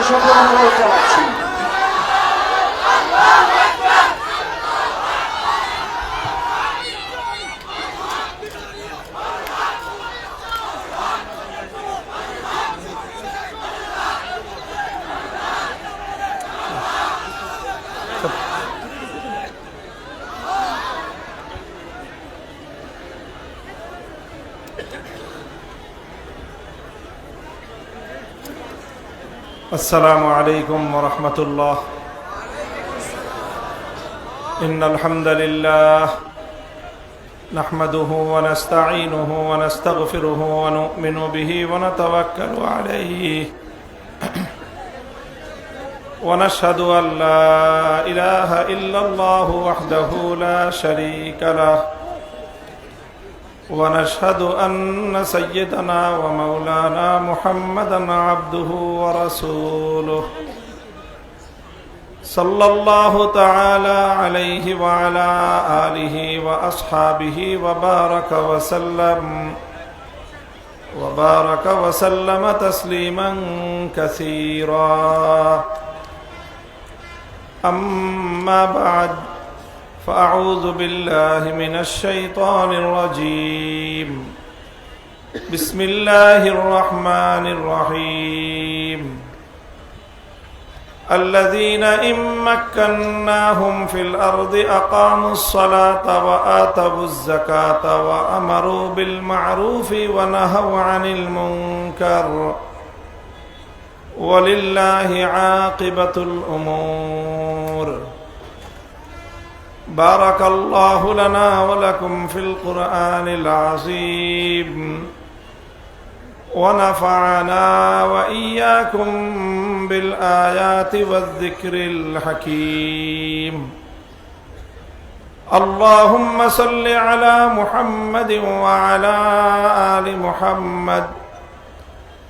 সকল অনুরোধ জানাচ্ছি। السلام عليكم ورحمة الله. إن الحمد لله نحمده ونستعينه ونستغفره ونؤمن به ونتوكل عليه ونشهد أن لا إله إلا الله وحده لا شريك له ونشهد أن سيدنا ومولانا محمدا عبده ورسوله صلى الله تعالى عليه وعلى آله وأصحابه وبارك وسلم تسليما كثيرا. أما بعد فأعوذ بالله من الشيطان الرجيم. بسم الله الرحمن الرحيم. الذين إن مكناهم في الأرض أقاموا الصلاة وآتوا الزكاة وأمروا بالمعروف ونهوا عن المنكر ولله عاقبة الأمور. بارك الله لنا ولكم في القرآن العظيم ونفعنا وإياكم بالآيات والذكر الحكيم. اللهم صل على محمد وعلى آل محمد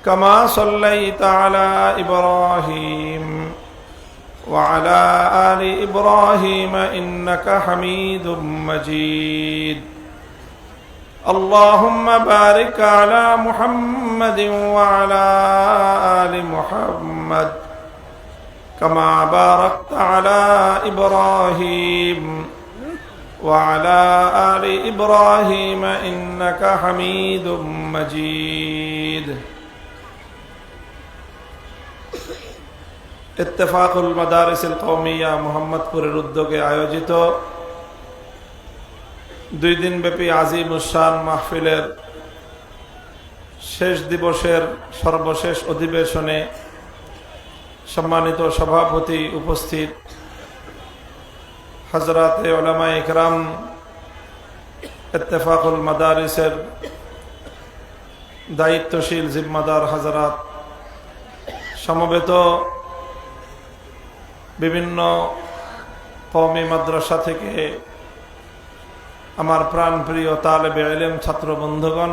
كما صليت على إبراهيم وعلى آل إبراهيم إنك حميد مجيد. اللهم بارك على محمد وعلى آل محمد كما باركت على إبراهيم وعلى آل إبراهيم إنك حميد مجيد. ইত্তেফাকুল মাদারিসিল কওমিয়া মোহাম্মদপুরের উদ্যোগে আয়োজিত 2 দিনব্যাপী আজিমুশান মাহফিলের শেষ দিবসের সর্বশেষ অধিবেশনে সম্মানিত সভাপতি উপস্থিত, হযরতে উলামায়ে ইকরাম, ইত্তেফাকুল মাদারিসের দায়িত্বশীল জিম্মাদার হযরত, সমবেত বিভিন্ন কওমি মাদ্রাসা থেকে আমার প্রাণপ্রিয় তালেবে ইলম ছাত্র বন্ধুগণ,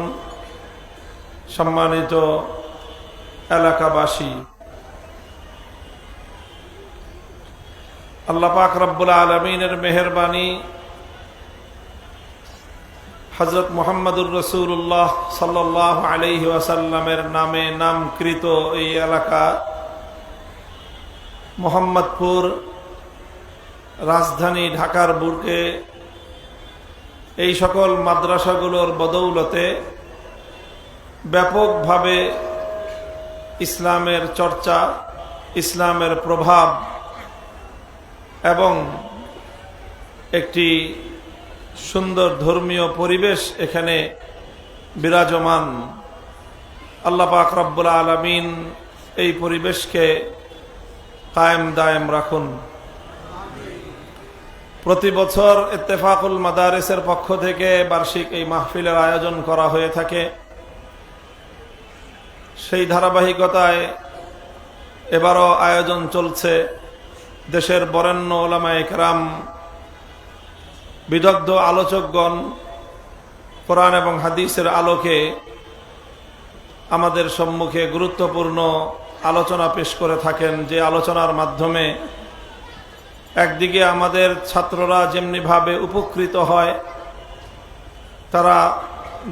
সম্মানিত এলাকাবাসী, আল্লাহ পাক রব্বুল আলামিনের মেহেরবানি, হযরত মুহাম্মদুর রাসূলুল্লাহ সাল্লাল্লাহু আলাইহি ওয়াসাল্লামের নামে নামকৃত এই এলাকা মোহাম্মদপুর, রাজধানী ঢাকার বুকে এই সকল মাদ্রাসাগুলোর বদৌলতে ব্যাপকভাবে ইসলামের চর্চা, ইসলামের প্রভাব এবং একটি সুন্দর ধর্মীয় পরিবেশ এখানে বিরাজমান। আল্লাহ পাক রব্বুল আলামিন এই পরিবেশকে কায়েম দায়েম রাখুন। প্রতি বছর ইত্তেফাকুল মাদারিসের পক্ষ থেকে বার্ষিক এই মাহফিলের আয়োজন করা হয়ে থাকে। সেই ধারাবাহিকতায় এবারও আয়োজন চলছে। দেশের বরেণ্য উলামায়ে কেরাম, বিদগ্ধ আলোচকগণ কোরআন এবং হাদিসের আলোকে আমাদের সম্মুখে গুরুত্বপূর্ণ আলোচনা পেশ করে থাকেন, যে আলোচনার মাধ্যমে একদিকে আমাদের ছাত্ররা যেমনিভাবে উপকৃত হয়, তারা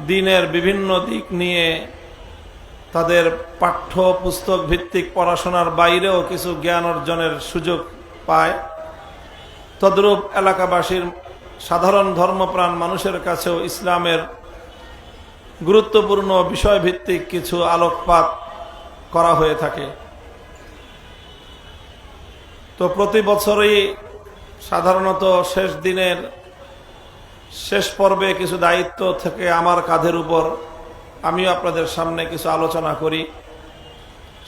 দ্বীনের বিভিন্ন দিক নিয়ে তাদের পাঠ্য পুস্তক ভিত্তিক পড়াশোনার বাইরেও কিছু জ্ঞান অর্জনের সুযোগ পায়, তদ্রূপ এলাকাবাসীর সাধারণ ধর্মপ্রাণ মানুষের কাছেও ইসলামের গুরুত্বপূর্ণ বিষয়ভিত্তিক কিছু আলোকপাত করা হয়ে থাকে। তো প্রতি বছরই সাধারণত শেষ দিনের শেষ পর্বে কিছু দায়িত্ব থেকে আমার কাঁধের উপর আমিও আপনাদের সামনে কিছু আলোচনা করি।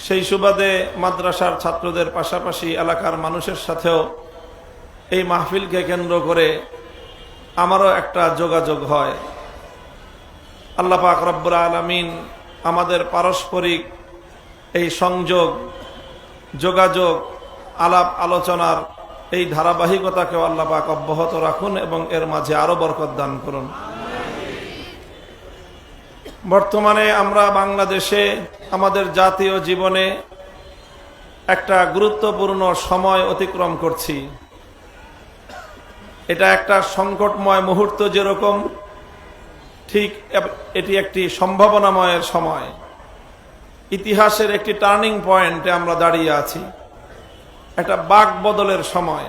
সেই সুবাদে মাদ্রাসার ছাত্রদের পাশাপাশি এলাকার মানুষের সাথেও এই মাহফিলকে কেন্দ্র করে আমারও একটা যোগাযোগ হয়। আল্লাহ পাক রব্বুল আলামিন আমাদের পারস্পরিক এই সংযোগ, যোগাযোগ, আলাপ আলোচনার এই ধারাবাহিকতাকেও আল্লাহ পাক অব্যাহত রাখুন এবং এর মাঝে আরো বরকত দান করুন। বর্তমানে আমরা বাংলাদেশে আমাদের জাতীয় জীবনে একটা গুরুত্বপূর্ণ সময় অতিক্রম করছি। এটা একটা সংকটময় মুহূর্ত, যেরকম ঠিক এটি একটি সম্ভাবনাময়ের সময়। ইতিহাসের একটি টার্নিং পয়েন্টে আমরা দাঁড়িয়ে আছি, একটা বাক বদলের সময়।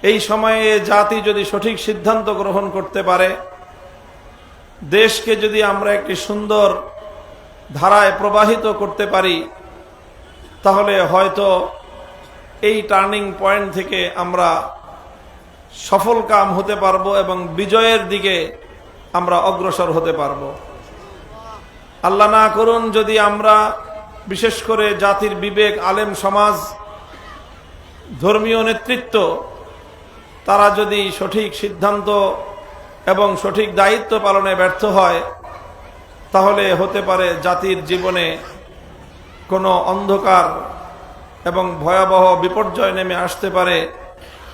এই সময়ে জাতি যদি সঠিক সিদ্ধান্ত গ্রহণ করতে পারে, দেশকে যদি আমরা একটি সুন্দর ধারায় প্রবাহিত করতে পারি, তাহলে হয়তো এই টার্নিং পয়েন্ট থেকে আমরা সফল কাম হতে পারবো এবং বিজয়ের দিকে আমরা অগ্রসর হতে পারবো। আল্লাহ না করুন যদি আমরা, বিশেষ করে জাতির বিবেক, আলেম সমাজ, ধর্মীয় নেতৃত্ব, তারা যদি সঠিক সিদ্ধান্ত এবং সঠিক দায়িত্ব পালনে ব্যর্থ হয়, তাহলে হতে পারে জাতির জীবনে কোনো অন্ধকার এবং ভয়াবহ বিপর্যয় নেমে আসতে পারে।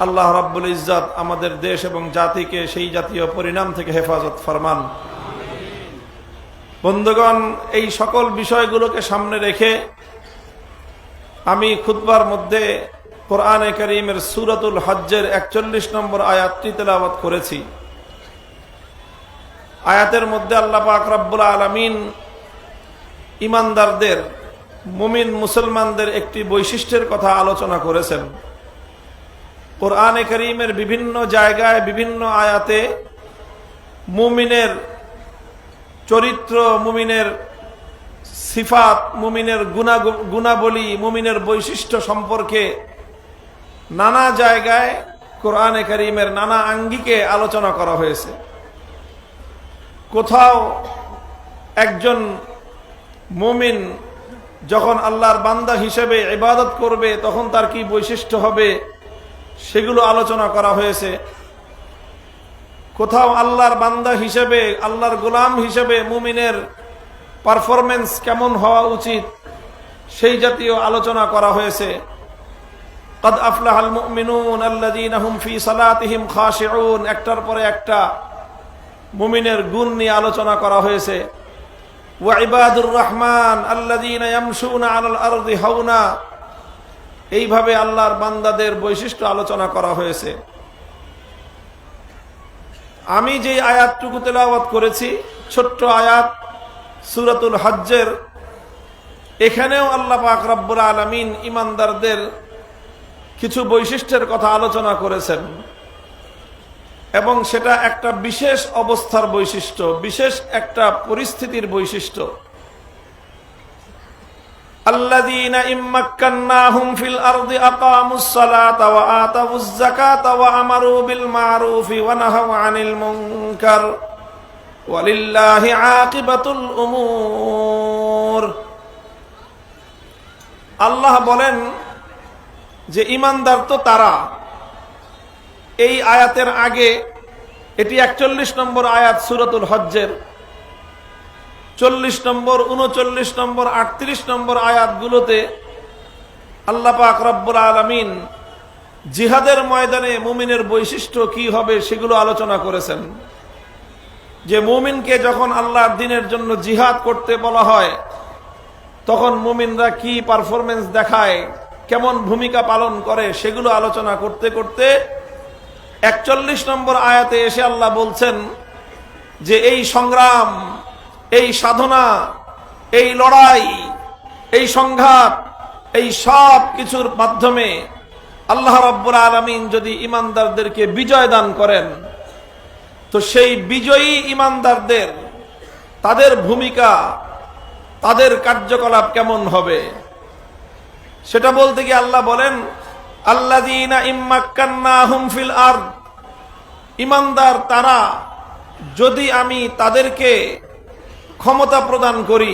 আল্লাহ রাব্বুল ইজ্জত আমাদের দেশ এবং জাতিকে সেই জাতীয় পরিণাম থেকে হেফাজত ফরমান। বন্ধুগণ, এই সকল বিষয়গুলোকে সামনে রেখে আমি খুতবার মধ্যে কোরআনে কারীমের সূরাতুল হজ্জের 41 নম্বর আয়াতটি তেলাওয়াত করেছি। আয়াতের মধ্যে আল্লাহ পাক রব্বুল আলামিন ইমানদারদের, মুমিন মুসলমানদের একটি বৈশিষ্ট্যের কথা আলোচনা করেছেন। কোরআনে কারীমের বিভিন্ন জায়গায় বিভিন্ন আয়াতে মুমিনের চরিত্র, মুমিনের সিফাত, মুমিনের গুণাবলী, মুমিনের বৈশিষ্ট্য সম্পর্কে নানা জায়গায় কোরআনে কারীমের নানা আঙ্গিকে আলোচনা করা হয়েছে। কোথাও একজন মুমিন যখন আল্লাহর বান্দা হিসেবে ইবাদত করবে, তখন তার কি বৈশিষ্ট্য হবে, সেগুলো আলোচনা করা হয়েছে। কোথাও আল্লাহর বান্দা হিসেবে, আল্লাহর গোলাম হিসেবে মুমিনের পারফরমেন্স কেমন হওয়া উচিত, সেই জাতীয় আলোচনা করা হয়েছে। قد أفلح المؤمنون الذين هم في صلاتهم خاشعون, একটার পরে একটা মুমিনের গুণ নিয়ে আলোচনা করা হয়েছে। وعباد الرحمن الذين يمشون على الأرض هونا, এইভাবে আল্লাহর বান্দাদের বৈশিষ্ট্য আলোচনা করা হয়েছে। আমি যে আয়াতটুকু তেলাওয়াত করেছি, ছোট্ট আয়াত সূরাতুল হজ্জের, এখানেও আল্লাহ পাক রব্বুল আলামিন ইমানদারদের কিছু বৈশিষ্ট্যের কথা আলোচনা করেছেন এবং সেটা একটা বিশেষ অবস্থার বৈশিষ্ট্য, বিশেষ একটা পরিস্থিতির বৈশিষ্ট্য। আল্লাযীনা ইম্মাক্কান্নাহুম ফিল আরদি আকামুস সালাতা ওয়া আতাউয যাকাতা ওয়া আমারু বিল মা'রুফি ওয়া নাহাউ আনিল মুনকার ওয়ালিল্লাহি আকিবাতুল উমুর। আল্লাহ বলেন যে ইমানদার তো তারা, এই আয়াতের আগে, এটি 41 নম্বর আয়াত সূরাতুল হজ্জের, 40 নম্বর, 39 নম্বর, 38 নম্বর আয়াতগুলোতে আল্লাহ পাক রব্বুল আলামিন জিহাদের ময়দানে মুমিনের বৈশিষ্ট্য কি হবে সেগুলো আলোচনা করেছেন। যে মুমিনকে যখন আল্লাহর দ্বীনের জন্য জিহাদ করতে বলা হয়, তখন মুমিনরা কি পারফরমেন্স দেখায়, কেমন ভূমিকা পালন করে, সেগুলো আলোচনা করতে করতে 41 নম্বর আয়াতে এসে আল্লাহ বলছেন যে এই সংগ্রাম, এই সাধনা, এই লড়াই, এই সংঘাত, এই সব কিছুর মাধ্যমে আল্লাহ রাব্বুল আলামিন যদি ঈমানদারদেরকে বিজয় দান করেন, তো সেই বিজয়ী ঈমানদারদের তাদের ভূমিকা, তাদের কার্যকলাপ কেমন হবে সেটা বলতে গিয়ে আল্লাহ বলেন, আল্লাযীনা ইম্মাক্কান্নাহুম ফিল আরদ, ঈমানদার তারা যদি আমি তাদেরকে ক্ষমতা প্রদান করি,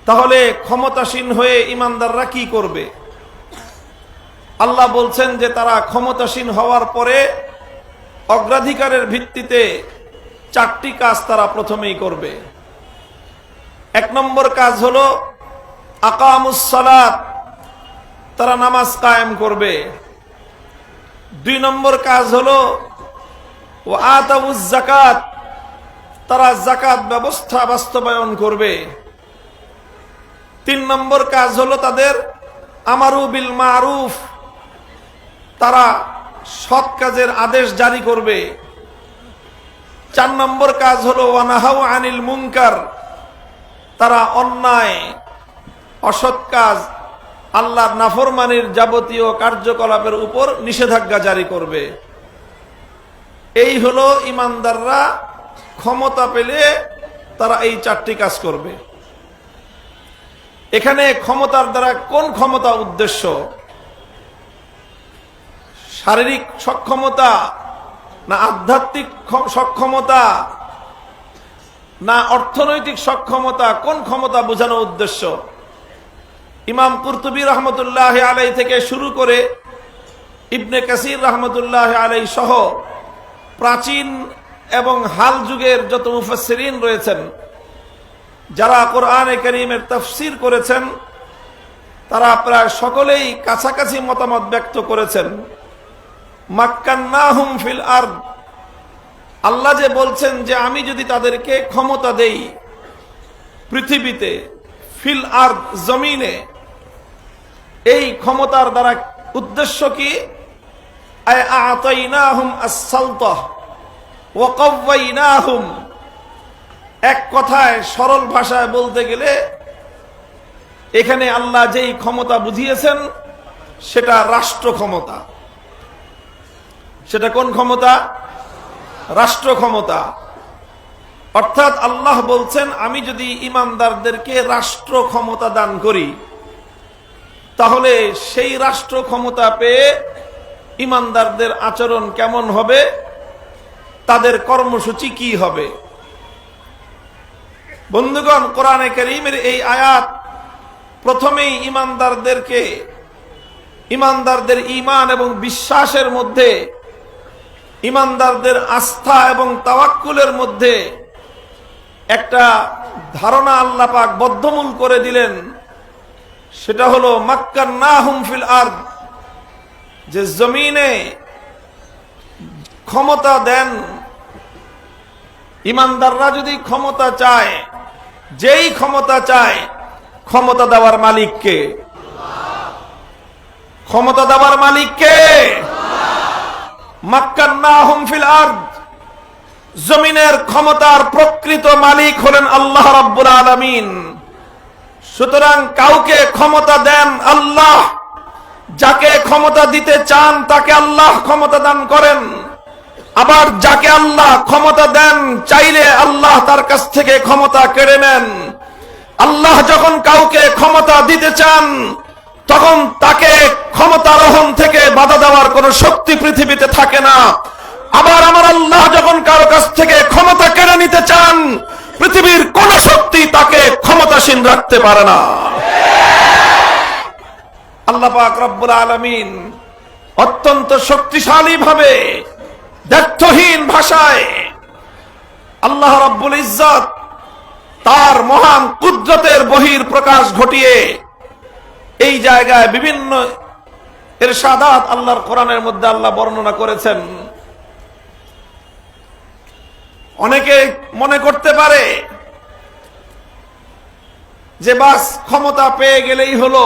তাহলে ক্ষমতাসীন হয়ে ঈমানদাররা কি করবে? আল্লাহ বলছেন যে তারা ক্ষমতাসীন হওয়ার পরে অগ্রাধিকারের ভিত্তিতে 4টি কাজ তারা প্রথমেই করবে। 1 নম্বর কাজ হলো আকামুস সালাত, তারা নামাজ কায়েম করবে। 2 নম্বর কাজ হলো ওয়া আতাউজ যাকাত, তারা যাকাত ব্যবস্থা বাস্তবায়ন করবে। 3 নম্বর কাজ হলো তাদের আমারু বিল মারুফ, তারা সৎ কাজের আদেশ জারি করবে। 4 নম্বর কাজ হলো ওয়া নাহাউ আনিল মুনকার, তারা অন্যায়, অসৎ কাজ, আল্লাহর নাফরমানির যাবতীয় কার্যকলাপের উপর নিষেধাজ্ঞা জারি করবে। এই হলো ঈমানদাররা ক্ষমতা পেলে তারা এই 4টি কাজ করবে। এখানে ক্ষমতার দ্বারা কোন ক্ষমতা উদ্দেশ্য? শারীরিক সক্ষমতা, না আধ্যাত্মিক সক্ষমতা, না অর্থনৈতিক সক্ষমতা? কোন ক্ষমতা বোঝানো উদ্দেশ্য? ইমাম কুরতুবী রহমতুল্লাহ আলাইহি থেকে শুরু করে ইবনে কাসির রহমতুল্লাহ আলাইহি সহ প্রাচীন এবং হাল যুগের যত মুফাসসিরিন রয়েছেন, যারা কোরআনে কারীমের তাফসীর করেছেন, তারা প্রায় সকলেই কাছাকাছি মতামত ব্যক্ত করেছেন। মাক্কান্নাহুম ফিল আরদ, আল্লাহ যে বলছেন যে আমি যদি তাদেরকে ক্ষমতা দেই পৃথিবীতে, ফিল আরদ জমিনে, এই ক্ষমতার দ্বারা উদ্দেশ্য কি? আ'তাইনাহুম আস-সালতাহ ওয়া কাওয়াইনাহুম, এক কথায় সরল ভাষায় বলতে গেলে এখানে আল্লাহ যেই ক্ষমতা বুঝিয়েছেন সেটা রাষ্ট্র ক্ষমতা। সেটা কোন ক্ষমতা? রাষ্ট্র ক্ষমতা। অর্থাৎ আল্লাহ বলছেন আমি যদি ঈমানদারদেরকে রাষ্ট্র ক্ষমতা দান করি, তাহলে সেই রাষ্ট্র ক্ষমতা পেয়ে ঈমানদারদের আচরণ কেমন হবে, তাদের কর্মসূচি কি হবে। বন্ধুগণ, কোরআনে কারীমের এই আয়াত প্রথমেই ঈমানদারদের ঈমান এবং বিশ্বাসের মধ্যে, ঈমানদারদের আস্থা এবং তাওয়াক্কুলের মধ্যে একটা ধারণা আল্লাহ পাক বদ্ধমূল করে দিলেন। সেটা হলো মাক্কান্নাহুম ফিল আরদ, যে জমিনে ক্ষমতা দেন। ঈমানদাররা যদি ক্ষমতা চায়, যেই ক্ষমতা চায়, ক্ষমতা দেওয়ার মালিক কে? ক্ষমতা দেওয়ার মালিক কে? মাক্কান্নাহুম ফিল আরদ, জমিনের ক্ষমতার প্রকৃত মালিক হলেন আল্লাহ রাব্বুল আলামিন। সুতরাং কাউকে ক্ষমতা দেন আল্লাহ, যাকে ক্ষমতা দিতে চান তাকে আল্লাহ ক্ষমতা দান করেন। আবার যাকে আল্লাহ ক্ষমতা দেন, চাইলে আল্লাহ তার কাছ থেকে ক্ষমতা কেড়ে নেন। আল্লাহ যখন কাউকে ক্ষমতা দিতে চান, তখন তাকে ক্ষমতারোহণ থেকে বাধা দেওয়ার কোন শক্তি পৃথিবীতে থাকে না। আবার আমার আল্লাহ যখন কারো কাছ থেকে ক্ষমতা কেড়ে নিতে চান, পৃথিবীর কোন শক্তি তাকে ক্ষমতাসীন রাখতে পারে না। আল্লাহ পাক রব্বুল আলামিন অত্যন্ত শক্তিশালী ভাবে, দ্ব্যর্থহীন ভাষায় আল্লাহ রব্বুল ইজ্জত তার মহান কুদরতের বহির প্রকাশ ঘটিয়ে এই জায়গায় বিভিন্ন ইরশাদাত আল্লাহর কোরআনের মধ্যে আল্লাহ বর্ণনা করেছেন। অনেকে মনে করতে পারে যে বাস ক্ষমতা পেয়ে গেলেই হলো।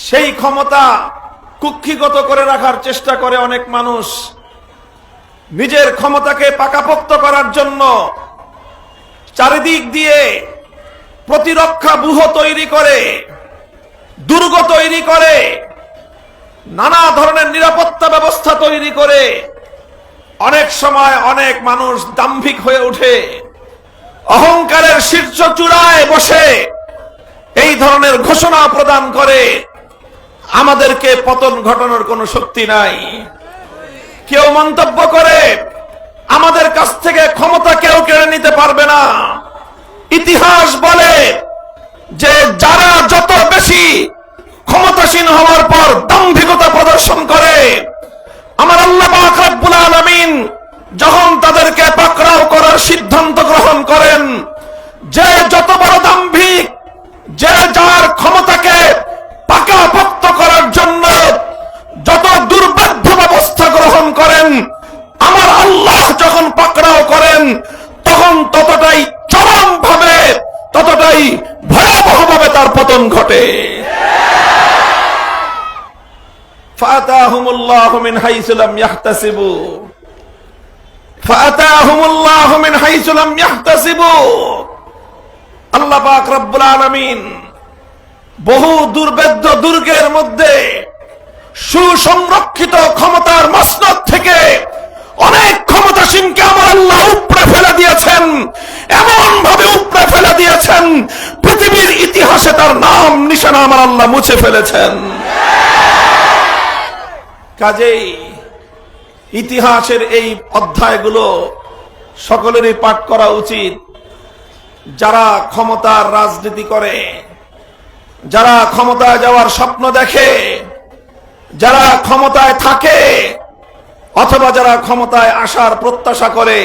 সেই ক্ষমতা কুক্ষিগত করে রাখার চেষ্টা করে অনেক মানুষ। নিজের ক্ষমতাকে পাকাপোক্ত করার জন্য চারিদিক দিয়ে প্রতিরক্ষা ব্যূহ তৈরি করে, দুর্গ তৈরি করে, নানা ধরনের নিরাপত্তা ব্যবস্থা তৈরি করে অনেক সময় অনেক মানুষ দাম্ভিক হয়ে ওঠে, অহংকারের শীর্ষ চূড়ায় বসে এই ধরনের ঘোষণা প্রদান করে, আমাদেরকে পতন ঘটানোর কোনো শক্তি নাই। কেউ মন্তব্য করে, আমাদের কাছ থেকে ক্ষমতা কেউ কেড়ে নিতে পারবে না। ইতিহাস বলে যে যারা যত বেশি ক্ষমতাসীন হওয়ার পর দাম্ভিকতা প্রদর্শন করে, আমার আল্লাহ পাক রব্বুল আলামিন যখন তাদেরকে পাকড়াও করার সিদ্ধান্ত গ্রহণ করেন, যে যত বড় দাম্ভিক, যে যার ক্ষমতাকে পাকাপোক্ত করার জন্য যত দুর্বোধ্য ব্যবস্থা গ্রহণ করেন, আমার আল্লাহ যখন পাকড়াও করেন তখন ততটাই চরমভাবে, ততটাই ভয়াবহভাবে তার পতন ঘটে। ফাতাহুমুল্লাহু মিন হাইসু লাম ইয়াহতাসিবু, ফাতাহুমুল্লাহু মিন হাইসু লাম ইয়াহতাসিবু। আল্লাহ পাক রব্বুল আলামিন বহু দুর্ভেদ্য দুর্গের মধ্যে সুসংরক্ষিত ক্ষমতার মসনদ থেকে অনেক ক্ষমতাসীনকে আমার আল্লাহ উপড়ে ফেলে দিয়েছেন, এমন ভাবে উপড়ে ফেলে দিয়েছেন পৃথিবীর ইতিহাসে তার নাম নিশানা আমার আল্লাহ মুছে ফেলেছেন। কাজেই ইতিহাসের এই অধ্যায়গুলো সকলেরই পাঠ করা উচিত। যারা ক্ষমতার রাজনীতি করে, যারা ক্ষমতায় যাওয়ার স্বপ্ন দেখে, যারা ক্ষমতায় থাকে অথবা যারা ক্ষমতায় আসার প্রত্যাশা করে,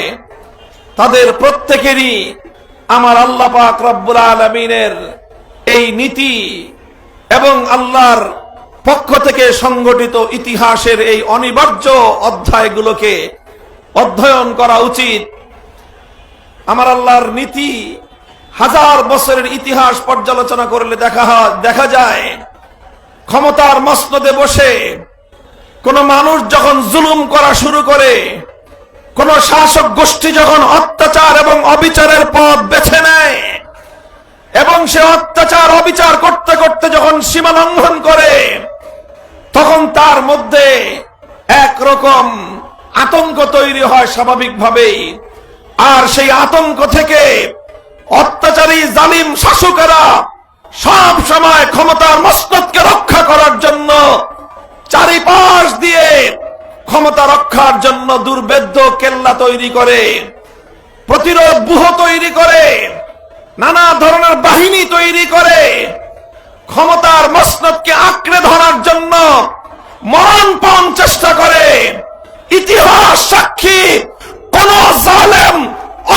তাদের প্রত্যেকেরই আমার আল্লাহ পাক রব্বুল আলামিনের এই নীতি এবং আল্লাহর পক্ষ থেকে সংগঠিত ইতিহাসের এই অনিবার্য অধ্যায়গুলোকে অধ্যয়ন করা উচিত। আমার আল্লাহর নীতি হাজার বছরের ইতিহাস পর্যালোচনা করলে দেখা যায়, ক্ষমতার মসনদে বসে কোন মানুষ যখন জুলুম করা শুরু করে, কোন শাসক গোষ্ঠী যখন অত্যাচার এবং অবিচারের পথ বেছে নেয় এবং সে অত্যাচার অবিচার করতে করতে যখন সীমা লঙ্ঘন করে, তখন তার মধ্যে একরকম আতঙ্ক তৈরি হয় স্বাভাবিকভাবেই। আর সেই আতঙ্ক থেকে অত্যাচারী জালিম শাসকেরা সব সময় ক্ষমতার মসনদকে রক্ষা করার জন্য চারিপাশ দিয়ে ক্ষমতা রক্ষার জন্য দুর্ভেদ্য কেল্লা তৈরি করে, প্রতিরোধ ব্যূহ তৈরি করে, নানা ধরনের বাহিনী তৈরি করে, ক্ষমতার মসনদকে আঁকড়ে ধরার জন্য মরণপণ চেষ্টা করে। ইতিহাস সাক্ষী, কোন জালেম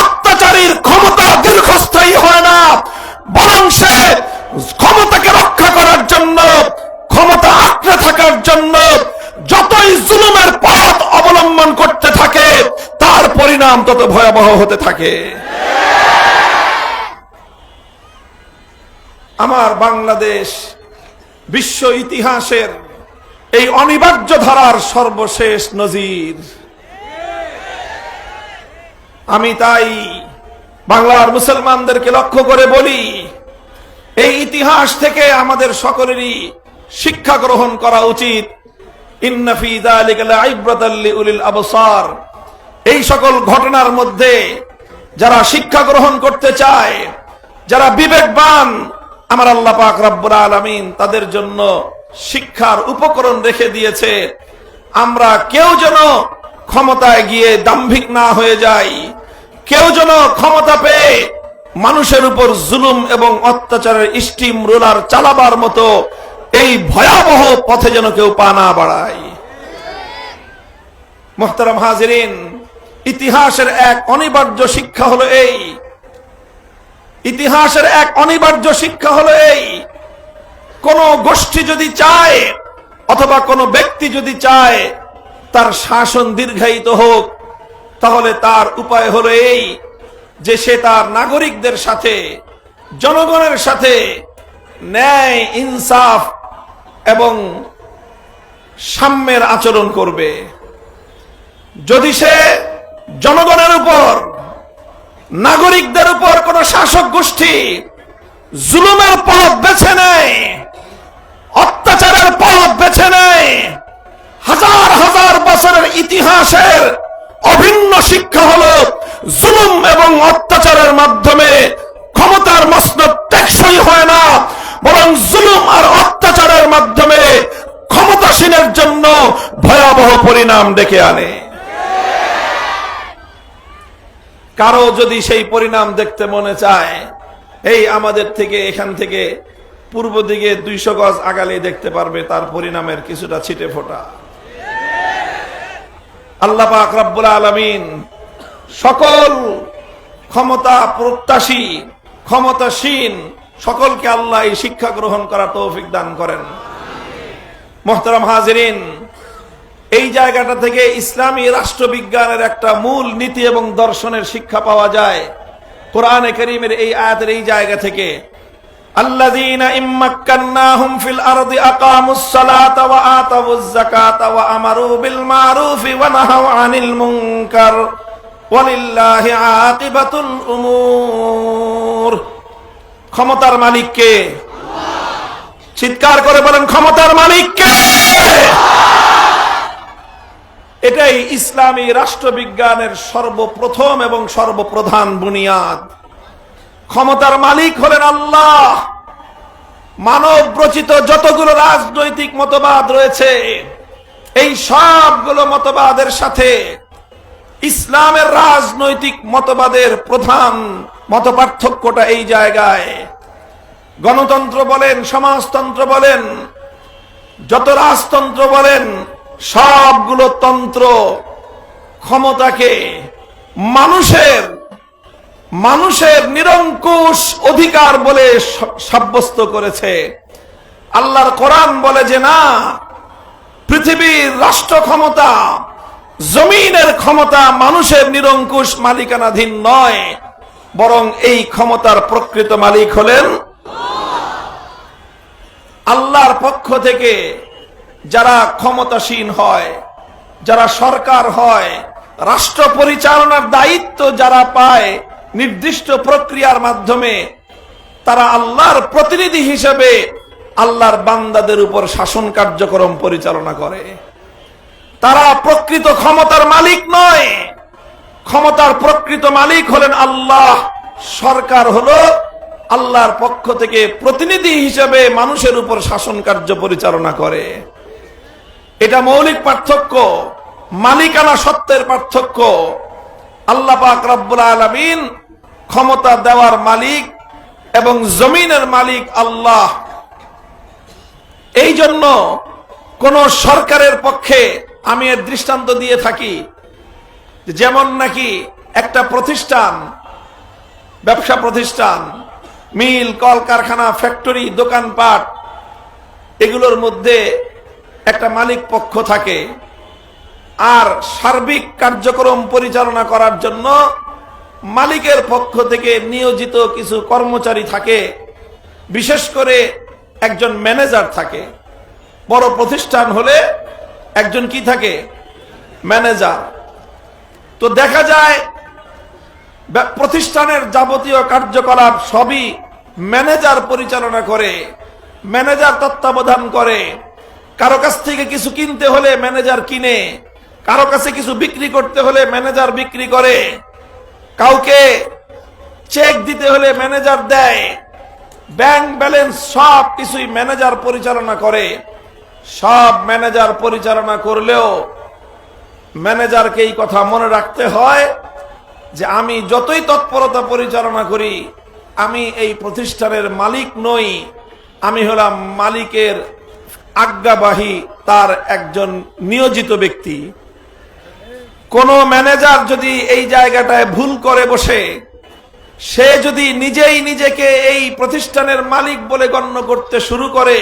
অত্যাচারীর ক্ষমতা দীর্ঘস্থায়ী হয় না, বরং সে ক্ষমতাকে রক্ষা করার জন্য, ক্ষমতা আঁকড়ে থাকার জন্য যতই জুলুমের পথ অবলম্বন করতে থাকে, তার পরিণাম তত ভয়াবহ হতে থাকে। আমার বাংলাদেশ বিশ্ব ইতিহাসের এই অনিবার্য ধারার সর্বশেষ নজির। আমি তাই বাংলার মুসলমানদেরকে লক্ষ্য করে বলি, এই ইতিহাস থেকে আমাদের সকলেরই শিক্ষা গ্রহণ করা উচিত। ইন্না ফী যালিকা লাইব্রাতাল লিউলিল আবসার। এই সকল ঘটনার মধ্যে যারা শিক্ষা গ্রহণ করতে চায়, যারা বিবেকবান, আমার আল্লাহ পাক রব্বুল আলামিন তাদের জন্য শিক্ষার উপকরণ রেখে দিয়েছে। আমরা কেউ যেন ক্ষমতায় গিয়ে দাম্ভিক না হয়ে যাই, কেউ যেন ক্ষমতা পেয়ে মানুষের উপর জুলুম এবং অত্যাচারের স্টিম রোলার চালাবার মতো এই ভয়াবহ পথে যেন কেউ পা না বাড়ায়। মুহতারাম হাজিরিন, ইতিহাসের এক অনিবার্য শিক্ষা হলো এই, ইতিহাসের এক অনিবার্য শিক্ষা হলো এই, কোন গোষ্ঠী যদি চায় অথবা কোন ব্যক্তি যদি চায় তার শাসন দীর্ঘায়িত হোক, তাহলে তার উপায় হলো এই যে সে তার নাগরিকদের সাথে, জনগণের সাথে ন্যায়, ইনসাফ এবং সাম্যের আচরণ করবে। যদি সে জনগণের উপর, নাগরিকদের উপর কোন শাসক গোষ্ঠী জুলুমের পথ বেছে নেয়, অত্যাচারের পথ বেছে নেয়, হাজার হাজার বছরের ইতিহাসের অভিন্ন শিক্ষা হলো জুলুম এবং অত্যাচারের মাধ্যমে ক্ষমতার মসনদ টেকসই হয় না, বরং জুলুম আর অত্যাচারের মাধ্যমে ক্ষমতাসীনের জন্য ভয়াবহ পরিণাম ডেকে আনে। কারো যদি সেই পরিণাম দেখতে মনে চায়, এই আমাদের থেকে এখান থেকে পূর্ব দিকে 200 গজ আগালে দেখতে পারবে তার পরিণামের কিছুটা ছিটে ফোটা। আল্লাহ পাক রব্বুল আলামিন সকল ক্ষমতা প্রত্যাশী ক্ষমতাসীন সকলকে আল্লাহ এই শিক্ষা গ্রহণ করার তৌফিক দান করেন। মুহতারাম হাজিরিন, এই জায়গাটা থেকে ইসলামী রাষ্ট্রবিজ্ঞানের একটা মূল নীতি এবং দর্শনের শিক্ষা পাওয়া যায় কোরআনে কারীমের এই আয়াতের এই জায়গা থেকে। আল্লাযীনা ইম্মাক্কান্নাহুম ফিল আরদি আকামুস সালাতা ওয়া আতাউয যাকাতা ওয়া আমারু বিল মারুফি ওয়া নাহাউ আনিল মুনকার ওয়ালিল্লাহি আকিবাতুল উমুর। ক্ষমতার মালিক কে? চিৎকার করে বলেন, ক্ষমতার মালিক কে? এটাই ইসলামী রাষ্ট্রবিজ্ঞানের সর্বপ্রথম এবং সর্বপ্রধান বুনিয়াদ। ক্ষমতার মালিক হলেন আল্লাহ। মানব রচিত যতগুলো রাজনৈতিক মতবাদ রয়েছে, এই সবগুলো মতবাদের সাথে ইসলামের রাজনৈতিক মতবাদের প্রধান মতপার্থক্যটা এই জায়গায়। গণতন্ত্র বলেন, সমাজতন্ত্র বলেন, যত রাজতন্ত্র বলেন, সবগুলো তন্ত্র ক্ষমতাকে মানুষের নিরঙ্কুশ অধিকার বলে সাব্যস্ত করেছে। আল্লাহর কোরআন বলে যে না, পৃথিবীর রাষ্ট্র ক্ষমতা, জমিনের ক্ষমতা মানুষের নিরঙ্কুশ মালিকানাধীন নয়, বরং এই ক্ষমতার প্রকৃত মালিক হলেন আল্লাহর পক্ষ থেকে। যারা ক্ষমতাসীন হয়, যারা সরকার হয়, রাষ্ট্র পরিচালনার দায়িত্ব যারা পায় নির্দিষ্ট প্রক্রিয়ার মাধ্যমে, তারা আল্লাহর প্রতিনিধি হিসেবে আল্লাহর বান্দাদের উপর শাসন কার্যক্রম পরিচালনা করে। তারা প্রকৃত ক্ষমতার মালিক নয়, ক্ষমতার প্রকৃত মালিক হলেন আল্লাহ। সরকার হলো আল্লাহর পক্ষ থেকে প্রতিনিধি হিসেবে মানুষের উপর শাসন কার্য পরিচালনা করে। এটা মৌলিক পার্থক্য, মালিকানা সত্ত্বের পার্থক্য। আল্লাহ পাক রব্বুল আলামিন ক্ষমতা দেওয়ার মালিক এবং জমিনের মালিক আল্লাহ। এই জন্য কোন সরকারের পক্ষে আমি এর দৃষ্টান্ত দিয়ে থাকি, যেমন নাকি একটা প্রতিষ্ঠান, ব্যবসা প্রতিষ্ঠান, মিল, কলকারখানা, ফ্যাক্টরি, দোকানপাট, এগুলোর মধ্যে একটা মালিক পক্ষ থাকে, আর সার্বিক কার্যক্রম পরিচালনা করার জন্য মালিকের পক্ষ থেকে নিয়োজিত কিছু কর্মচারী থাকে, বিশেষ করে একজন ম্যানেজার থাকে। বড় প্রতিষ্ঠান হলে একজন কি থাকে? ম্যানেজার। তো দেখা যায় প্রতিষ্ঠানের যাবতীয় কার্যকলাপ সবই ম্যানেজার পরিচালনা করে, ম্যানেজার তত্ত্বাবধান করে। কারো কাছ থেকে কিছু কিনতে হলে ম্যানেজার কিনে, কারো কাছে কিছু বিক্রি করতে হলে ম্যানেজার বিক্রি করে, কাউকে চেক দিতে হলে ম্যানেজার দেয়, ব্যাংক ব্যালেন্স সব কিছুই ম্যানেজার পরিচালনা করে। সব ম্যানেজার পরিচালনা করলেও ম্যানেজারকে এই কথা মনে রাখতে হয় যে আমি যতই তৎপরতা পরিচালনা করি, আমি এই প্রতিষ্ঠানের মালিক নই, আমি হলাম মালিকের আজ্ঞাবাহী, তার একজন নিয়োজিত ব্যক্তি। কোন ম্যানেজার যদি এই জায়গাটায় ভুল করে বসে, সে যদি নিজেই নিজেকে এই প্রতিষ্ঠানের মালিক বলে গণ্য করতে শুরু করে,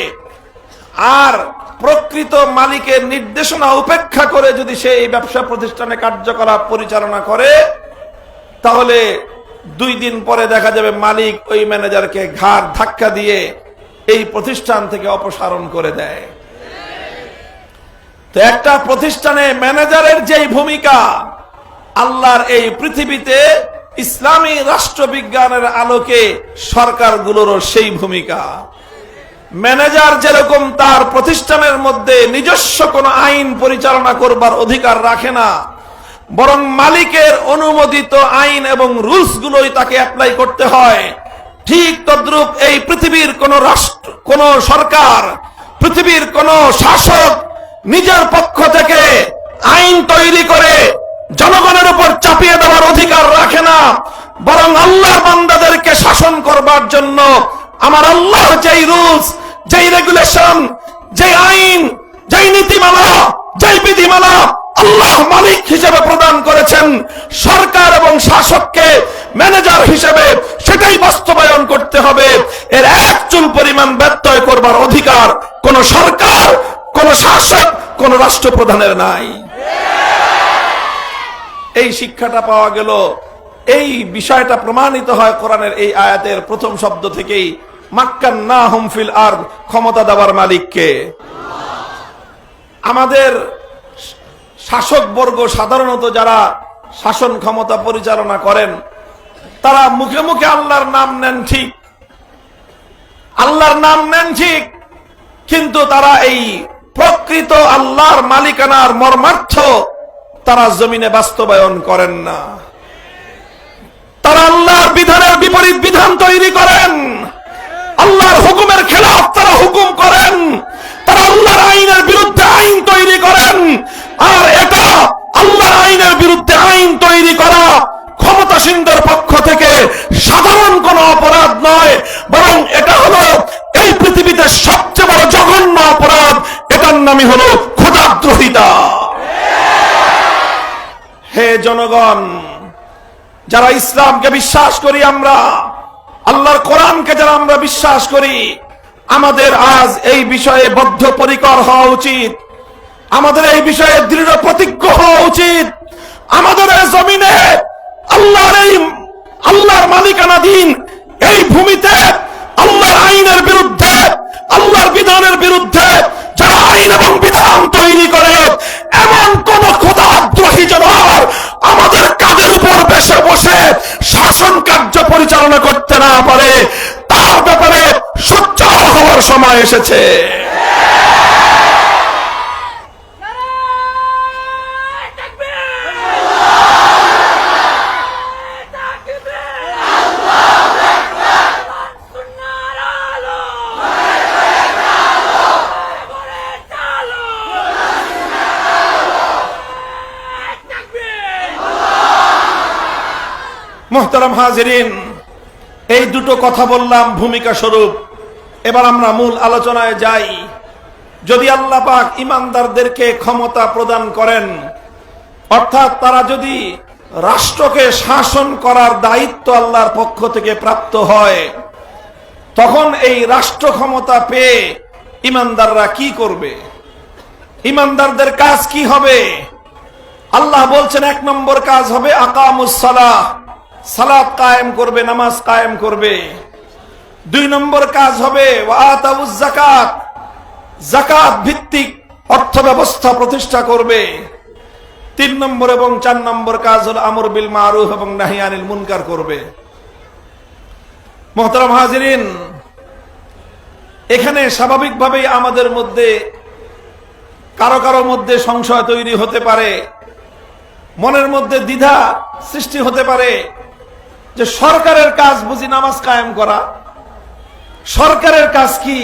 আর প্রকৃত মালিকের নির্দেশনা উপেক্ষা করে যদি সে এই ব্যবসা প্রতিষ্ঠানে কার্যকলাপ পরিচালনা করে, তাহলে 2 দিন পরে দেখা যাবে মালিক ওই ম্যানেজারকে ঘাড় ধাক্কা দিয়ে এই প্রতিষ্ঠান থেকে অপসারণ করে দেয়। তো একটা প্রতিষ্ঠানে ম্যানেজারের যেই ভূমিকা, আল্লাহর এই পৃথিবীতে ইসলামী রাষ্ট্রবিজ্ঞানের আলোকে সরকারগুলোরও সেই ভূমিকা। ম্যানেজার যেরকম তার প্রতিষ্ঠানের মধ্যে নিজস্ব কোনো আইন পরিচালনা করবার অধিকার রাখে না, বরং মালিকের অনুমোদিত আইন এবং রুলস গুলোই তাকে অ্যাপ্লাই করতে হয়, ঠিক তদ্রূপ এই পৃথিবীর কোন রাষ্ট্র, কোন সরকার, পৃথিবীর কোন শাসক নিজের পক্ষ থেকে আইন তৈরি করে জনগণের উপর চাপিয়ে দেওয়ার অধিকার রাখে না, বরং আল্লাহর বান্দাদেরকে শাসন করবার জন্য আমার আল্লাহ যেই রুলস, যেই রেগুলেশন, যেই আইন, যেই নীতিমালা, যেই বিধিমালা আল্লাহ মালিক হিসেবে প্রদান করেছেন সরকার এবং শাসককে ম্যানেজার হিসেবে, সেটাই বাস্তবায়ন করতে হবে। এর এক চুল পরিমাণ ব্যত্যয় করবার অধিকার কোন সরকার, কোন শাসক, কোন রাষ্ট্রপ্রধানের নাই। এই শিক্ষাটা পাওয়া গেল। এই বিষয়টা প্রমাণিত হয় কোরআনের এই আয়াতের প্রথম শব্দ থেকেই, মাক্কান্নাহুম ফিল আরদ, ক্ষমতা দেওয়ার মালিককে। আমাদের শাসকবর্গ সাধারণত যারা শাসন ক্ষমতা পরিচালনা করেন, তারা মুখে মুখে আল্লাহর নাম নেন ঠিক, আল্লাহর নাম নেন ঠিক, কিন্তু তারা এই প্রকৃত আল্লাহর মালিকানার মর্মার্থ তারা জমিনে বাস্তবায়ন করেন না। তারা আল্লাহর বিধানের বিপরীত বিধান তৈরি করেন, আল্লাহর হুকুমের খেলাফ তারা হুকুম করেন, তারা আল্লাহর আইনের বিরুদ্ধে আইন তৈরি করেন। আর এটা আল্লাহর আইনের বিরুদ্ধে আইন তৈরি করা ক্ষমতাসীনদের পক্ষ থেকে সাধারণ কোন অপরাধ নয়, বরং এটা হলো এই পৃথিবীতে সবচেয়ে বড় জঘন্য অপরাধ। এটার নামই হলো খোদাদ্রোহিতা। হে জনগণ, যারা ইসলামকে বিশ্বাস করি, আমরা আল্লাহর কোরআনকে যারা আমরা বিশ্বাস করি, আমাদের আজ এই বিষয়ে বদ্ধপরিকর হওয়া উচিত, আমাদের এই বিষয়ে দৃঢ় প্রতিজ্ঞ হওয়া উচিত। আমাদের এই জমিনে আল্লাহর মালিকানাধীন এই ভূমিতে আল্লাহর আইনের বিরুদ্ধে, আল্লাহর বিধানের বিরুদ্ধে যারা আইন এবং বিধান তৈরি করে, এমন কোন খোদাদ্রোহী যেন আমাদের কাঁধের উপর বসে বসে শাসন কার্য পরিচালনা করতে না পারে, তার ব্যাপারে সোচ্চার হওয়ার সময় এসেছে। মুহতারাম হাজিরিন, এই দুটো কথা বললাম ভূমিকা স্বরূপ। এবার আমরা মূল আলোচনায় যাই। যদি আল্লাহ পাক ইমানদারদেরকে ক্ষমতা প্রদান করেন, অর্থাৎ তারা যদি রাষ্ট্রকে শাসন করার দায়িত্ব আল্লাহর পক্ষ থেকে প্রাপ্ত হয়, তখন এই রাষ্ট্র ক্ষমতা পেয়ে ইমানদাররা কি করবে? ইমানদারদের কাজ কি হবে? আল্লাহ বলছেন, এক নম্বর কাজ হবে আকামুস সালাহ, সালাত কায়েম করবে, নামাজ কায়েম করবে। দুই নম্বর কাজ হবে ওয়াতাউজ যাকাত, যাকাত ভিত্তিক অর্থ ব্যবস্থা প্রতিষ্ঠা করবে। তিন নম্বর এবং চার নম্বর কাজ হলো আমর বিল মারুফ এবং নাহি আনিল মুনকার করবে। মুহতারাম হাজিরিন, এখানে স্বাভাবিকভাবেই আমাদের মধ্যে কারো কারো মধ্যে সংশয় তৈরি হতে পারে, মনের মধ্যে দ্বিধা সৃষ্টি হতে পারে যে সরকারের কাজ বুঝি নামাজ কায়েম করা, সরকারের কাজ কি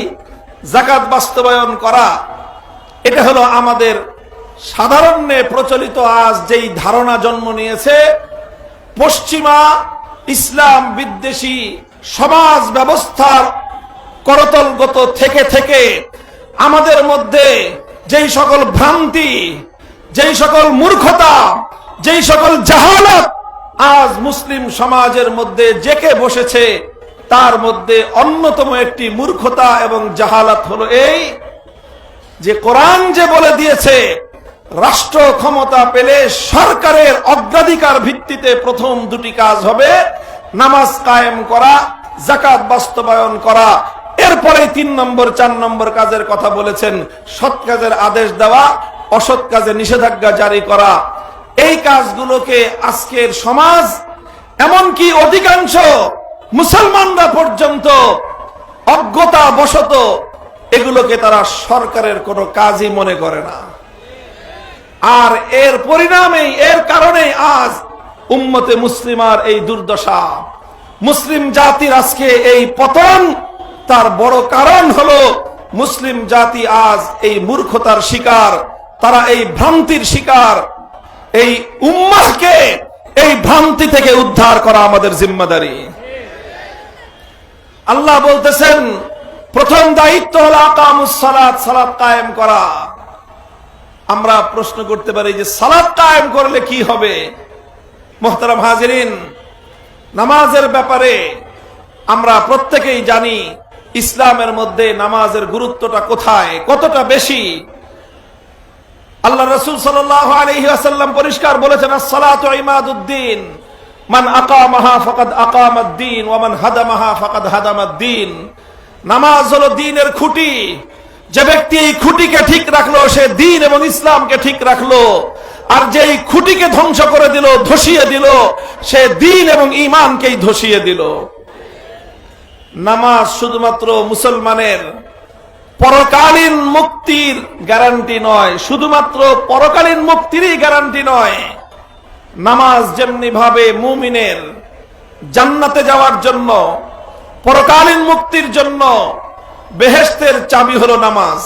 যাকাত বাস্তবায়ন করা? এটা হলো আমাদের সাধারণে প্রচলিত আজ যেই ধারণা জন্ম নিয়েছে, পশ্চিমা ইসলাম বিদ্বেষী সমাজ ব্যবস্থার করতলগত থেকে থেকে আমাদের মধ্যে যেই সকল ভ্রান্তি, যেই সকল মূর্খতা, যেই সকল জাহালাত আজ মুসলিম সমাজের মধ্যে জেকে বসেছে, তার মধ্যে অন্যতম একটি মূর্খতা এবং জাহালাত হলো এই যে কোরআন যে বলে দিয়েছে রাষ্ট্র ক্ষমতা পেলে সরকারের অগ্রাধিকার ভিত্তিতে প্রথম দুটি কাজ হবে নামাজ কায়েম করা, যাকাত বাস্তবায়ন করা। এরপরে 3 নম্বর 4 নম্বর কাজের কথা বলেছেন, সৎ কাজের আদেশ দেওয়া, অসৎ কাজে নিষেধাজ্ঞা জারি করা। এই কাজগুলোকে আজকের সমাজ এমনকি অধিকাংশ মুসলমানরা পর্যন্ত অজ্ঞতা বশত এগুলোকে তারা সরকারের কোনো কাজই মনে করে না। আর এর পরিণামেই, এর কারণে আজ উম্মতে মুসলিমার এই দুর্দশা, মুসলিম জাতির আজকে এই পতন। তার বড় কারণ হলো মুসলিম জাতি আজ এই মূর্খতার শিকার, তারা এই ভ্রান্তির শিকার। এই উম্মাহকে এই ভ্রান্তি থেকে উদ্ধার করা আমাদের জিম্মাদারি। আল্লাহ বলতেছেন প্রথম দায়িত্ব হলো আকামুস সালাত, সালাত কায়েম করা। আমরা প্রশ্ন করতে পারি যে সালাত কায়েম করলে কি হবে? মুহতারাম হাজিরিন, নামাজের ব্যাপারে আমরা প্রত্যেকেই জানি ইসলামের মধ্যে নামাজের গুরুত্বটা কোথায়, কতটা বেশি। আল্লাহ রাসূল সাল্লাল্লাহু আলাইহি ওয়াসাল্লাম পরিষ্কার বলেছেন, আস-সালাতু ইমাদুদ্দিন, মান আকামাহা ফাকাদ আকামাদ-দ্বীন ওয়া মান হাদামাহা ফাকাদ হাদামাদ-দ্বীন। নামাজ হলো দ্বীনের খুঁটি। যে ব্যক্তি এই খুঁটিকে ঠিক রাখলো সে দ্বীন এবং ইসলামকে ঠিক রাখলো, আর যেই খুঁটিকে ধ্বংস করে দিল, ধসিয়ে দিল, সে দ্বীন এবং ঈমানকেই ধসিয়ে দিল। নামাজ শুধুমাত্র মুসলমানের পরকালীন মুক্তির গ্যারান্টি নয়, শুধুমাত্র পরকালীন মুক্তিরই গ্যারান্টি নয়। নামাজ যেমনি ভাবে মুমিনের জান্নাতে যাওয়ার জন্য, পরকালীন মুক্তির জন্য বেহেশতের চাবি হলো নামাজ।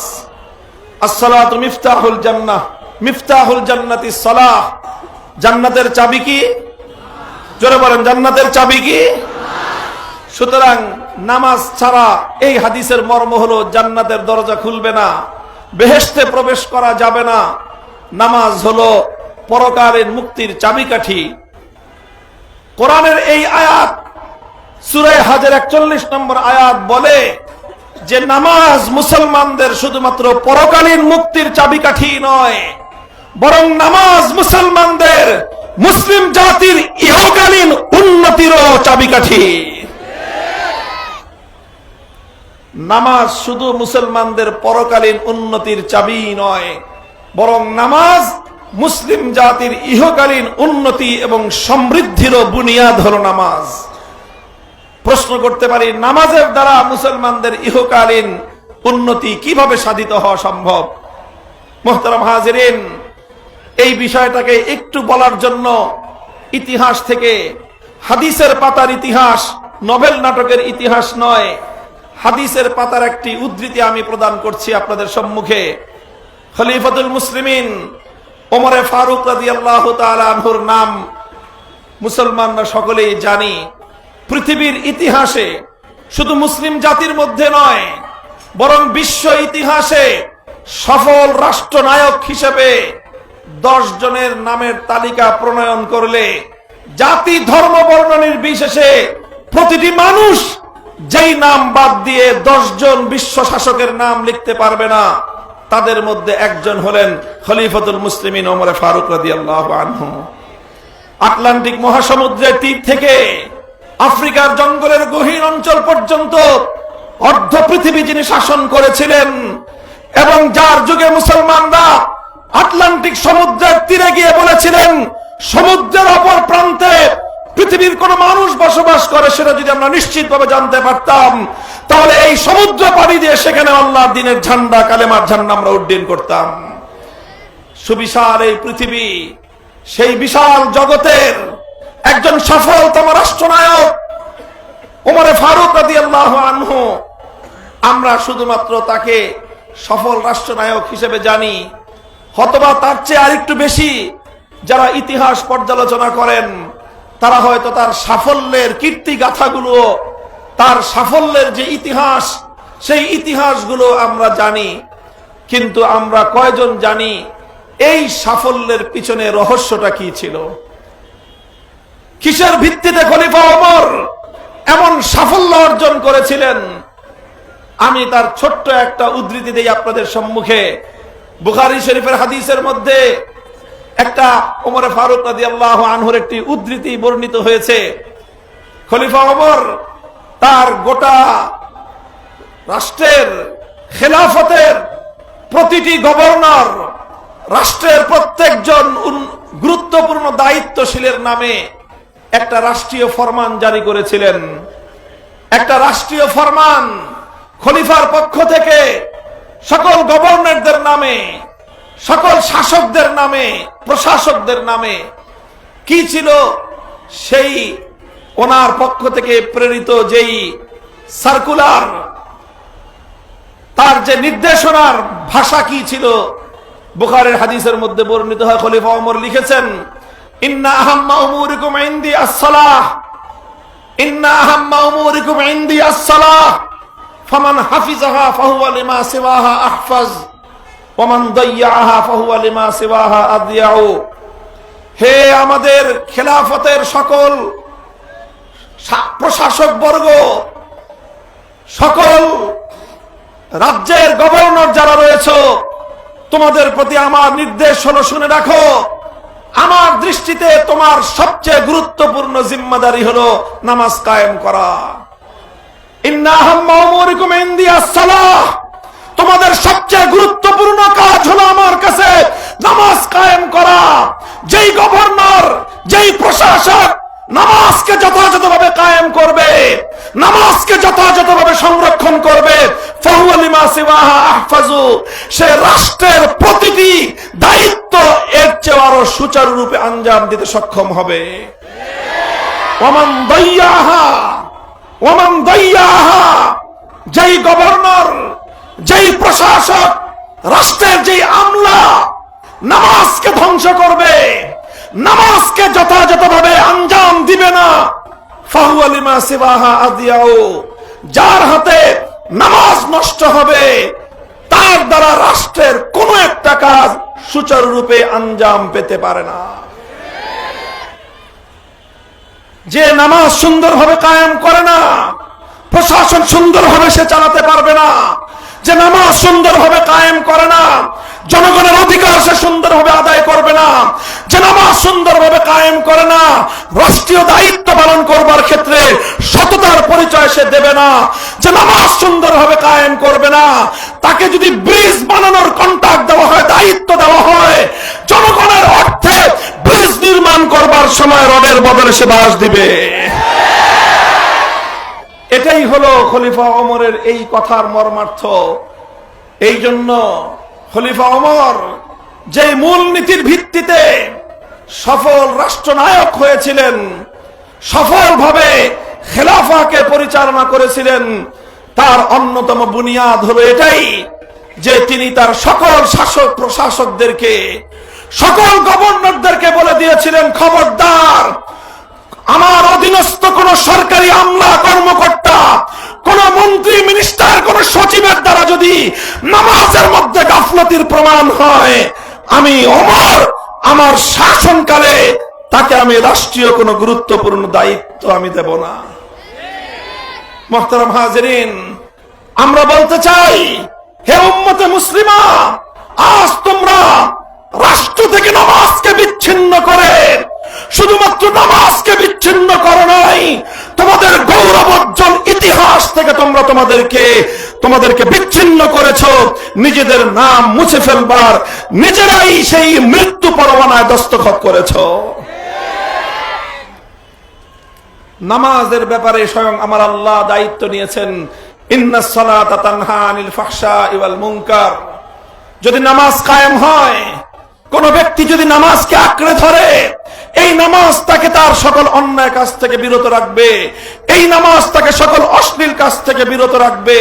আস-সালাতু মিফতাহুল জান্নাহ, মিফতাহুল জান্নাতিস সালাহ। জান্নাতের চাবি কি? জোরে বলেন, জান্নাতের চাবি কি? সুতরাং নামাজ ছাড়া, এই হাদিসের মর্ম হলো জান্নাতের দরজা খুলবে না, বেহেশতে প্রবেশ করা যাবে না। নামাজ হলো পরকালীন মুক্তির চাবিকাঠি। কোরআনের এই আয়াত সূরা হজের 41 নম্বর আয়াত বলে যে নামাজ মুসলমানদের শুধুমাত্র পরকালীন মুক্তির চাবিকাঠি নয়, বরং নামাজ মুসলমানদের, মুসলিম জাতির ইহকালীন উন্নতিরও চাবিকাঠি। নামাজ শুধু মুসলমানদের পরকালীন উন্নতির চাবি নয়, বরং নামাজ মুসলিম জাতির ইহকালীন উন্নতি এবং সমৃদ্ধিরও বুনিয়াদ হলো নামাজ। প্রশ্ন করতে পারি, নামাজের দ্বারা মুসলমানদের ইহকালীন উন্নতি কিভাবে সাধিত হওয়া সম্ভব? মুহতারাম হাজিরিন, এই বিষয়টাকে একটু বলার জন্য ইতিহাস থেকে, হাদিসের পাতার ইতিহাস, নভেল নাটকের ইতিহাস নয়, হাদিসের পাতার একটি উদ্ধৃতি আমি প্রদান করছি আপনাদের সম্মুখে। খলিফাতুল মুসলিমিন ওমরে ফারুক রাদিয়াল্লাহু তাআলা আনহুর নাম মুসলমানরা সকলেই জানি। পৃথিবীর ইতিহাসে শুধু মুসলিম জাতির মধ্যে নয়, বরং বিশ্ব ইতিহাসে সফল রাষ্ট্রনায়ক হিসেবে 10 জনের নামের তালিকা প্রণয়ন করলে জাতি, ধর্ম, বর্ণ নির্বিশেষে প্রতিটি মানুষ যেই নাম বাদ দিয়ে 10 জন বিশ্ব শাসকের নাম লিখতে পারবে না, তাদের মধ্যে একজন হলেন খলিফাতুল মুসলিমিন ওমরে ফারুক রাদিয়াল্লাহু আনহু। আটলান্টিক মহাসমুদ্রের তীর থেকে আফ্রিকার জঙ্গলের গহীন অঞ্চল পর্যন্ত অর্ধ পৃথিবী যিনি শাসন করেছিলেন, এবং যার যুগে মুসলমানরা আটলান্টিক সমুদ্রের তীরে গিয়ে বলেছিলেন, সমুদ্রের অপর প্রান্তে পৃথিবীর কোন মানুষ বসবাস করে সেটা যদি আমরা নিশ্চিতভাবে জানতে পারতাম, তাহলে এই সমুদ্র পাড়ি দিয়ে সেখানে আল্লাহর দ্বীনের ঝান্ডা, কালেমার ঝান্ডা আমরা উড্ডীন করতাম। সুবিশাল এই পৃথিবী, সেই বিশাল জগতের একজন সফলতম রাষ্ট্রনায়ক ওমরে ফারুক রাদিয়াল্লাহু আনহু, আমরা শুধুমাত্র তাকে সফল রাষ্ট্রনায়ক হিসেবে জানি, হয়তোবা তার চেয়ে আরেকটু বেশি যারা ইতিহাস পর্যালোচনা করেন তারা হয়তো তার সাফল্যের কীর্তি গাথাগুলো, তার সাফল্যের যে ইতিহাস, সেই ইতিহাসগুলো আমরা জানি। কিন্তু আমরা কয়জন জানি এই সাফল্যের পিছনে রহস্যটা কি ছিল? কিসের ভিত্তিতে খলিফা ওমর এমন সাফল্য অর্জন করেছিলেন? আমি তার ছোট্ট একটা উদ্ধৃতি দেই আপনাদের সম্মুখে। বুখারী শরীফের হাদিসের মধ্যে একটা ওমরে ফারুক রাদিয়াল্লাহু আনহুর একটি উদ্ধৃতি বর্ণিত হয়েছে। খলিফা ওমর তার গোটা রাষ্ট্রের, খেলাফতের প্রতিটি গভর্নর, রাষ্ট্রের প্রত্যেকজন গুরুত্বপূর্ণ দায়িত্বশীলের নামে একটা রাষ্ট্রীয় ফরমান জারি করেছিলেন। একটা রাষ্ট্রীয় ফরমান খলিফার পক্ষ থেকে সকল গভর্নরদের নামে, সকল শাসকদের নামে, প্রশাসকদের নামে। কি ছিল সেই ওনার পক্ষ থেকে প্রেরিত যেই সার্কুলার, তার যে নির্দেশনার ভাষা কি ছিল? বুখারীর হাদিসের মধ্যে বর্ণিত হয়, খলিফা ওমর লিখেছেন, ইন্না আহাম্মা উমুরিকুম ইনদি আস-সালাহ, ইন্না আহাম্মা উমুরিকুম ইনদি আস-সালাহ, ফামান হাফিজাহা ফাহুয়া লিমা সিওয়াহা আহফাজ, ওয়া মান দাইয়াহা ফাহুয়া লিমা সিওয়াহা আদিয়াউ। হে আমাদের খেলাফতের সকল প্রশাসক বর্গ, সকল রাজ্যের গভর্নর যারা রয়েছে, তোমাদের প্রতি আমার নির্দেশ হলো, শুনে রাখো, আমার দৃষ্টিতে তোমার সবচেয়ে গুরুত্বপূর্ণ জিম্মাদারি হলো নামাজ কায়েম করা। ইন্না আহাম্মা উমুরিকুম ইনদি আস-সালাহ, তোমাদের সবচেয়ে গুরুত্বপূর্ণ কাজ হলো আমার কাছে নামাজ কায়েম করা। যেই গভর্নর, যেই প্রশাসক নামাজকে যথাযথভাবে কায়েম করবে, নামাজকে যথাযথভাবে সংরক্ষণ করবে, ফাহুয়া লিমা সিওয়াহা আহফাজু, সে রাষ্ট্রের প্রতিটি দায়িত্ব এর চেয়ে আরো সুচারুরূপে আঞ্জাম দিতে সক্ষম হবে। ওয়ামান দাইয়াহা, ওয়ামান দাইয়াহা, যেই গভর্নর, যেই প্রশাসক, রাষ্ট্রের যেই আমলা নামাজকে ধ্বংস করবে, নামাজকে যথাযথভাবে আঞ্জাম দিবে না, ফাহুয়া লিমা সিওয়াহা আদিয়াউ, যার হাতে নামাজ নষ্ট হবে তার দ্বারা রাষ্ট্রের কোন একটা কাজ সুচারুরূপে আঞ্জাম পেতে পারে না। যে নামাজ সুন্দরভাবে কায়েম করে না, প্রশাসন সুন্দরভাবে সে চালাতে পারবে না। যে নামাজ সুন্দরভাবে কায়েম করে না, জনগণের অধিকার সে সুন্দরভাবে আদায় করবে না। যে নামাজ সুন্দরভাবে কায়েম করে না, রাষ্ট্রীয় দায়িত্ব পালন করবার ক্ষেত্রে সততার পরিচয় সে দেবে না। যে নামাজ সুন্দরভাবে কায়েম করবে না, তাকে যদি ব্রিজ বানানোর কন্ট্রাক্ট দেওয়া হয়, দায়িত্ব দেওয়া হয়, জনগণের অর্থে ব্রিজ নির্মাণ করবার সময় রডের বদলে সে বাঁশ দিবে। এটাই হলো খলিফা ওমরের এই কথার মর্মার্থ। এই জন্য খলিফা ওমর যে মূলনীতির ভিত্তিতে সফল রাষ্ট্রনায়ক হয়েছিলেন, সফলভাবে খেলাফাকে পরিচালনা করেছিলেন, তার অন্যতম বুনিয়াদ হলো এটাই যে তিনি তার সকল শাসক প্রশাসকদেরকে, সকল গভর্নরদেরকে বলে দিয়েছিলেন, খবরদার, আমার অধীনস্থ কোন সরকারি আমলা কর্মকর্তা, কোন মন্ত্রী, মিনিস্টার, কোন সচিবের দ্বারা যদি নামাজের মধ্যে গাফলতির প্রমাণ হয়, আমি ওমর আমার শাসনকালে তাকে আমি রাষ্ট্রীয় কোন গুরুত্বপূর্ণ দায়িত্ব আমি দেব না। মুহতারাম হাজিরিন, আমরা বলতে চাই, হে উম্মতে মুসলিমা, আজ তোমরা রাষ্ট্র থেকে নামাজকে বিচ্ছিন্ন করে, শুধুমাত্র নামাজকে বিচ্ছিন্ন করো নাই, তোমাদের গৌরবোজ্জ্বল ইতিহাস থেকে তোমরা তোমাদেরকে বিচ্ছিন্ন করেছো, নিজেদের নাম মুছে ফেলবার নিজেরাই সেই মৃত্যু পরোয়ানায় দস্তখত করেছো। নামাজের ব্যাপারে স্বয়ং আমার আল্লাহ দায়িত্ব নিয়েছেন, ইন্নাস সালাতা তানহা আনিল ফাহশাই ওয়াল মুনকার। যদি নামাজ কায়েম হয়, কোন ব্যক্তি যদি নামাজকে আঁকড়ে ধরে, এই নামাজ তাকে তার সকল অন্যায় কাজ থেকে বিরত রাখবে, এই নামাজ তাকে সকল অশ্লীল কাজ থেকে বিরত রাখবে।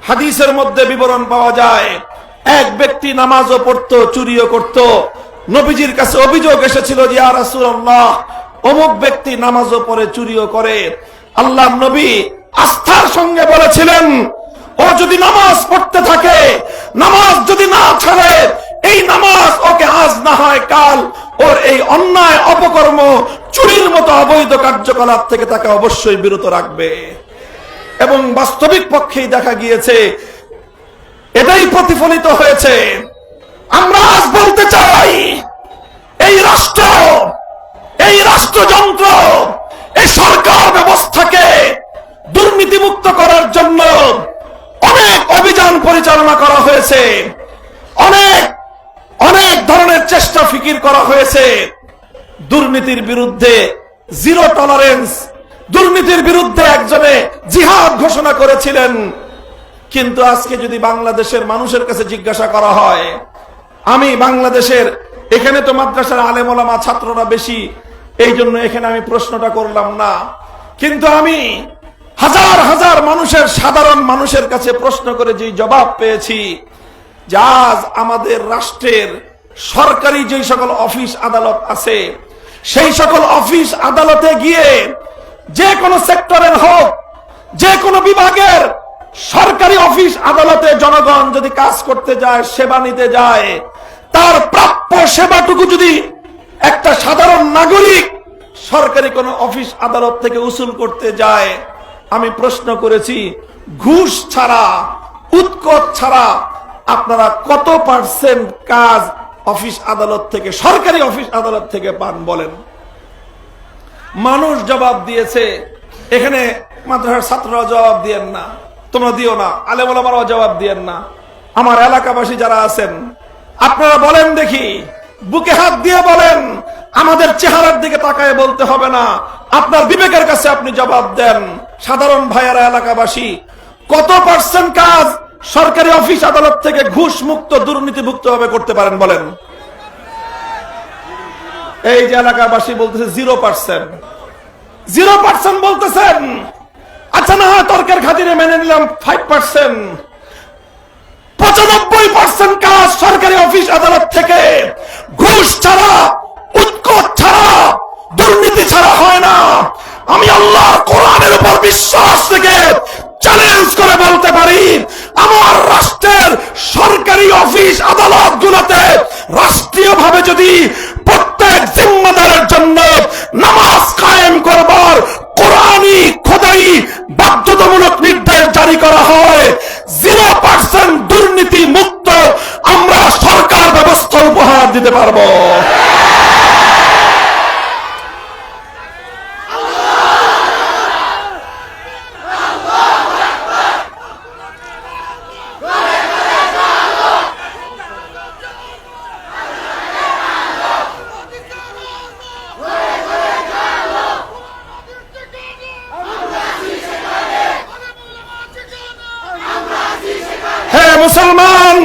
হাদিসের মধ্যে বিবরণ পাওয়া যায়, এক ব্যক্তি নামাজও পড়তো, চুরিও করত। নবীজির কাছে অভিযোগ এসেছিল যে, ইয়া রাসূলুল্লাহ, অমুক ব্যক্তি নামাজও পড়ে, চুরিও করে। আল্লাহর নবী আস্থার সঙ্গে বলেছিলেন, ও যদি নামাজ পড়তে থাকে, নামাজ যদি না ছাড়ে, এই নামাজ ওকে আজ না হয় কাল ওর এই অন্যায় অপকর্ম, চুরির মতো অবৈধ কার্যকলাপ থেকে তাকে অবশ্যই বিরত রাখবে। এবং বাস্তবিক পক্ষেই দেখা গিয়েছে, এটাই প্রতিফলিত হয়েছে। আমরা আজ বলতে চাই, এই রাষ্ট্রযন্ত্র, এই সরকার ব্যবস্থাকে দুর্নীতিমুক্ত করার জন্য অনেক অভিযান পরিচালনা করা হয়েছে, অনেক ধরনের চেষ্টা ফিকির করা হয়েছে। দুর্নীতির বিরুদ্ধে জিরো টলারেন্স, দুর্নীতির বিরুদ্ধে একজনে জিহাদ ঘোষণা করেছিলেন। কিন্তু আজকে যদি বাংলাদেশের মানুষের কাছে জিজ্ঞাসা করা হয়, আমি বাংলাদেশের, এখানে তো মাদ্রাসার আলেম ওলামা ছাত্ররা বেশি, এই জন্য এখানে আমি প্রশ্নটা করলাম না, কিন্তু আমি হাজার হাজার মানুষের, সাধারণ মানুষের কাছে প্রশ্ন করে যে জবাব পেয়েছি, যে আজ আমাদের রাষ্ট্রের সরকারি যে সকল অফিস আদালত আছে, সেই সকল অফিস আদালতে গিয়ে যে কোনো সেক্টরের হোক, যে কোনো বিভাগের সরকারি অফিস আদালতে জনগণ যদি কাজ করতে যায়, সেবা নিতে যায়, তার প্রাপ্য সেবাটুকু যদি একটা সাধারণ নাগরিক সরকারি কোন অফিস আদালত থেকে উসুল করতে যায়, আমি প্রশ্ন করেছি, ঘুষ ছাড়া, উৎকোচ ছাড়া আপনারা কত পার্সেন্ট কাজ অফিস আদালত থেকে, সরকারি অফিস আদালত থেকে পান বলেন? মানুষ জবাব দিয়েছে। এখানে মাদ্রাসার ছাত্ররা জবাব দিয়েন না, তোমরা দিও না, আলেম ওলামারাও জবাব দিয়েন না, আমার এলাকাবাসী যারা আছেন আপনারা বলেন দেখি, বুকে হাত দিয়ে বলেন, আমাদের চেহারার দিকে তাকায় বলতে হবে না, আপনার বিবেকের কাছে আপনি জবাব দেন। সাধারণ ভাইয়েরা, এলাকাবাসী, কত পার্সেন্ট কাজ সরকারি অফিস আদালত থেকে ঘুষ মুক্ত, দুর্নীতিমুক্ত ভাবে করতে পারেন বলেন? এই যে এলাকাবাসী বলতেছে 0%, 0% বলতেছেন। আচ্ছা, না হয় তর্কের খাতিরে মেনে নিলাম 5%, 95% কাজ সরকারি অফিস আদালত থেকে ঘুষ ছাড়া, উৎকোচ ছাড়া, দুর্নীতি ছাড়া হয় না। আমি আল্লাহর কোরআনের উপর বিশ্বাস থেকে চ্যালেঞ্জ করে বলতে পারি, আমার রাষ্ট্রের সরকারি অফিস আদালত গুলোতে রাষ্ট্রীয়ভাবে যদি প্রত্যেক জিম্মাদারের জন্য নামাজ কায়েম করবার কোরআনী খোদাই বাধ্যতামূলক নির্দেশ জারি করা হয়, 0% দুর্নীতি মুক্ত আমরা সরকার ব্যবস্থা উপহার দিতে পারবো। মুসলমান,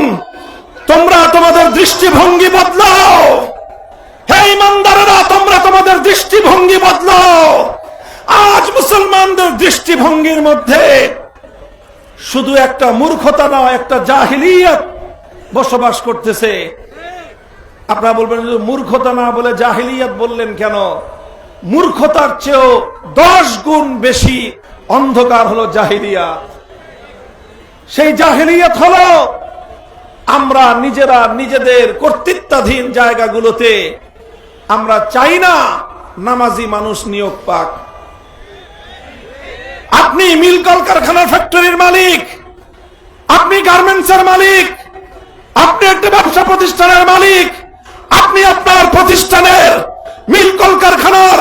তোমরা তোমাদের দৃষ্টিভঙ্গি বদলাও। হে ইমানদারেরা, তোমরা তোমাদের দৃষ্টিভঙ্গি বদলাও। আজ মুসলমানদের দৃষ্টিভঙ্গির মধ্যে শুধু একটা মূর্খতা নয়, একটা জাহিলিয়াত বসবাস করতেছে। আপনারা বলবেন, মূর্খতা না বলে জাহিলিয়াত বললেন কেন? মূর্খতার চেয়েও 10 গুণ বেশি অন্ধকার হলো জাহিলিয়াত। সেই জাহিলিয়াত হলো আমরা নিজেরা নিজেদের কর্তৃত্বাধীন জায়গাগুলোতে আমরা চাই না নামাজি মানুষ নিয়োগ পাক। আপনি মিল কলকারখানার ফ্যাক্টরির মালিক, আপনি গার্মেন্টসের মালিক, আপনি একটা ব্যবসা প্রতিষ্ঠানের মালিক, আপনি আপনার প্রতিষ্ঠানের মিল কলকারখানার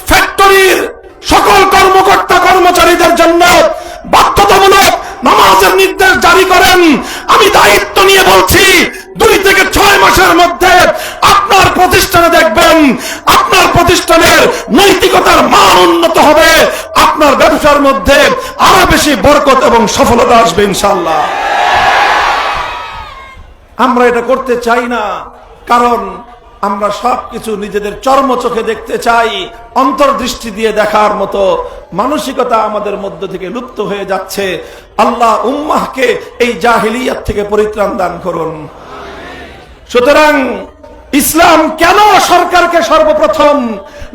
ফ্যাক্টরির সকল কর্মকর্তা কর্মচারীদের জন্য বাধ্যতামূলক নামাজের নির্দেশ জারি করেন। আমি দায়িত্ব নিয়ে বলছি, 2 থেকে 6 মাসের মধ্যে আপনার প্রতিষ্ঠানে দেখবেন আপনার প্রতিষ্ঠানের নৈতিকতার মান উন্নত হবে, আপনার ব্যবসার মধ্যে আরো বেশি বরকত এবং সফলতা আসবে ইনশাআল্লাহ। আমরা এটা করতে চাই না, কারণ আমরা সবকিছু নিজেদের চর্ম চোখে দেখতে চাই। অন্তর্দৃষ্টি দিয়ে দেখার মতো মানসিকতা আমাদের মধ্য থেকে লুপ্ত হয়ে যাচ্ছে। আল্লাহ উম্মাহকে এই জাহিলিয়াত থেকে পরিত্রাণ দান করুন। সুতরাং ইসলাম কেন সরকারকে সর্বপ্রথম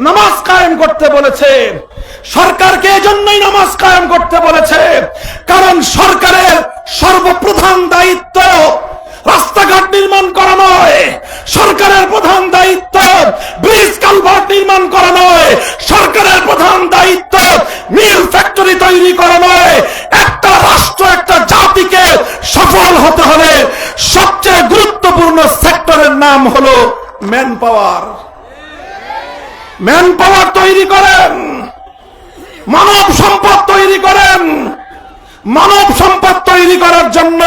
নামাজ কায়েম করতে বলেছে? সরকারকে এজন্যই নামাজ কায়েম করতে বলেছে কারণ সরকারের সর্বপ্রধান দায়িত্ব রাস্তাঘাট নির্মাণ করা নয়, সরকারের প্রধান দায়িত্ব ব্রিজ কালভার্ট নির্মাণ করা নয়, সরকারের প্রধান দায়িত্ব মিল ফ্যাক্টরি তৈরি করা নয়। একটা রাষ্ট্র, একটা জাতিকে সফল হতে হলে সবচেয়ে গুরুত্বপূর্ণ সেক্টরের নাম হলো ম্যান পাওয়ার। ম্যান পাওয়ার তৈরি করেন, মানব সম্পদ তৈরি করেন। মানব সম্পদ তৈরি করার জন্য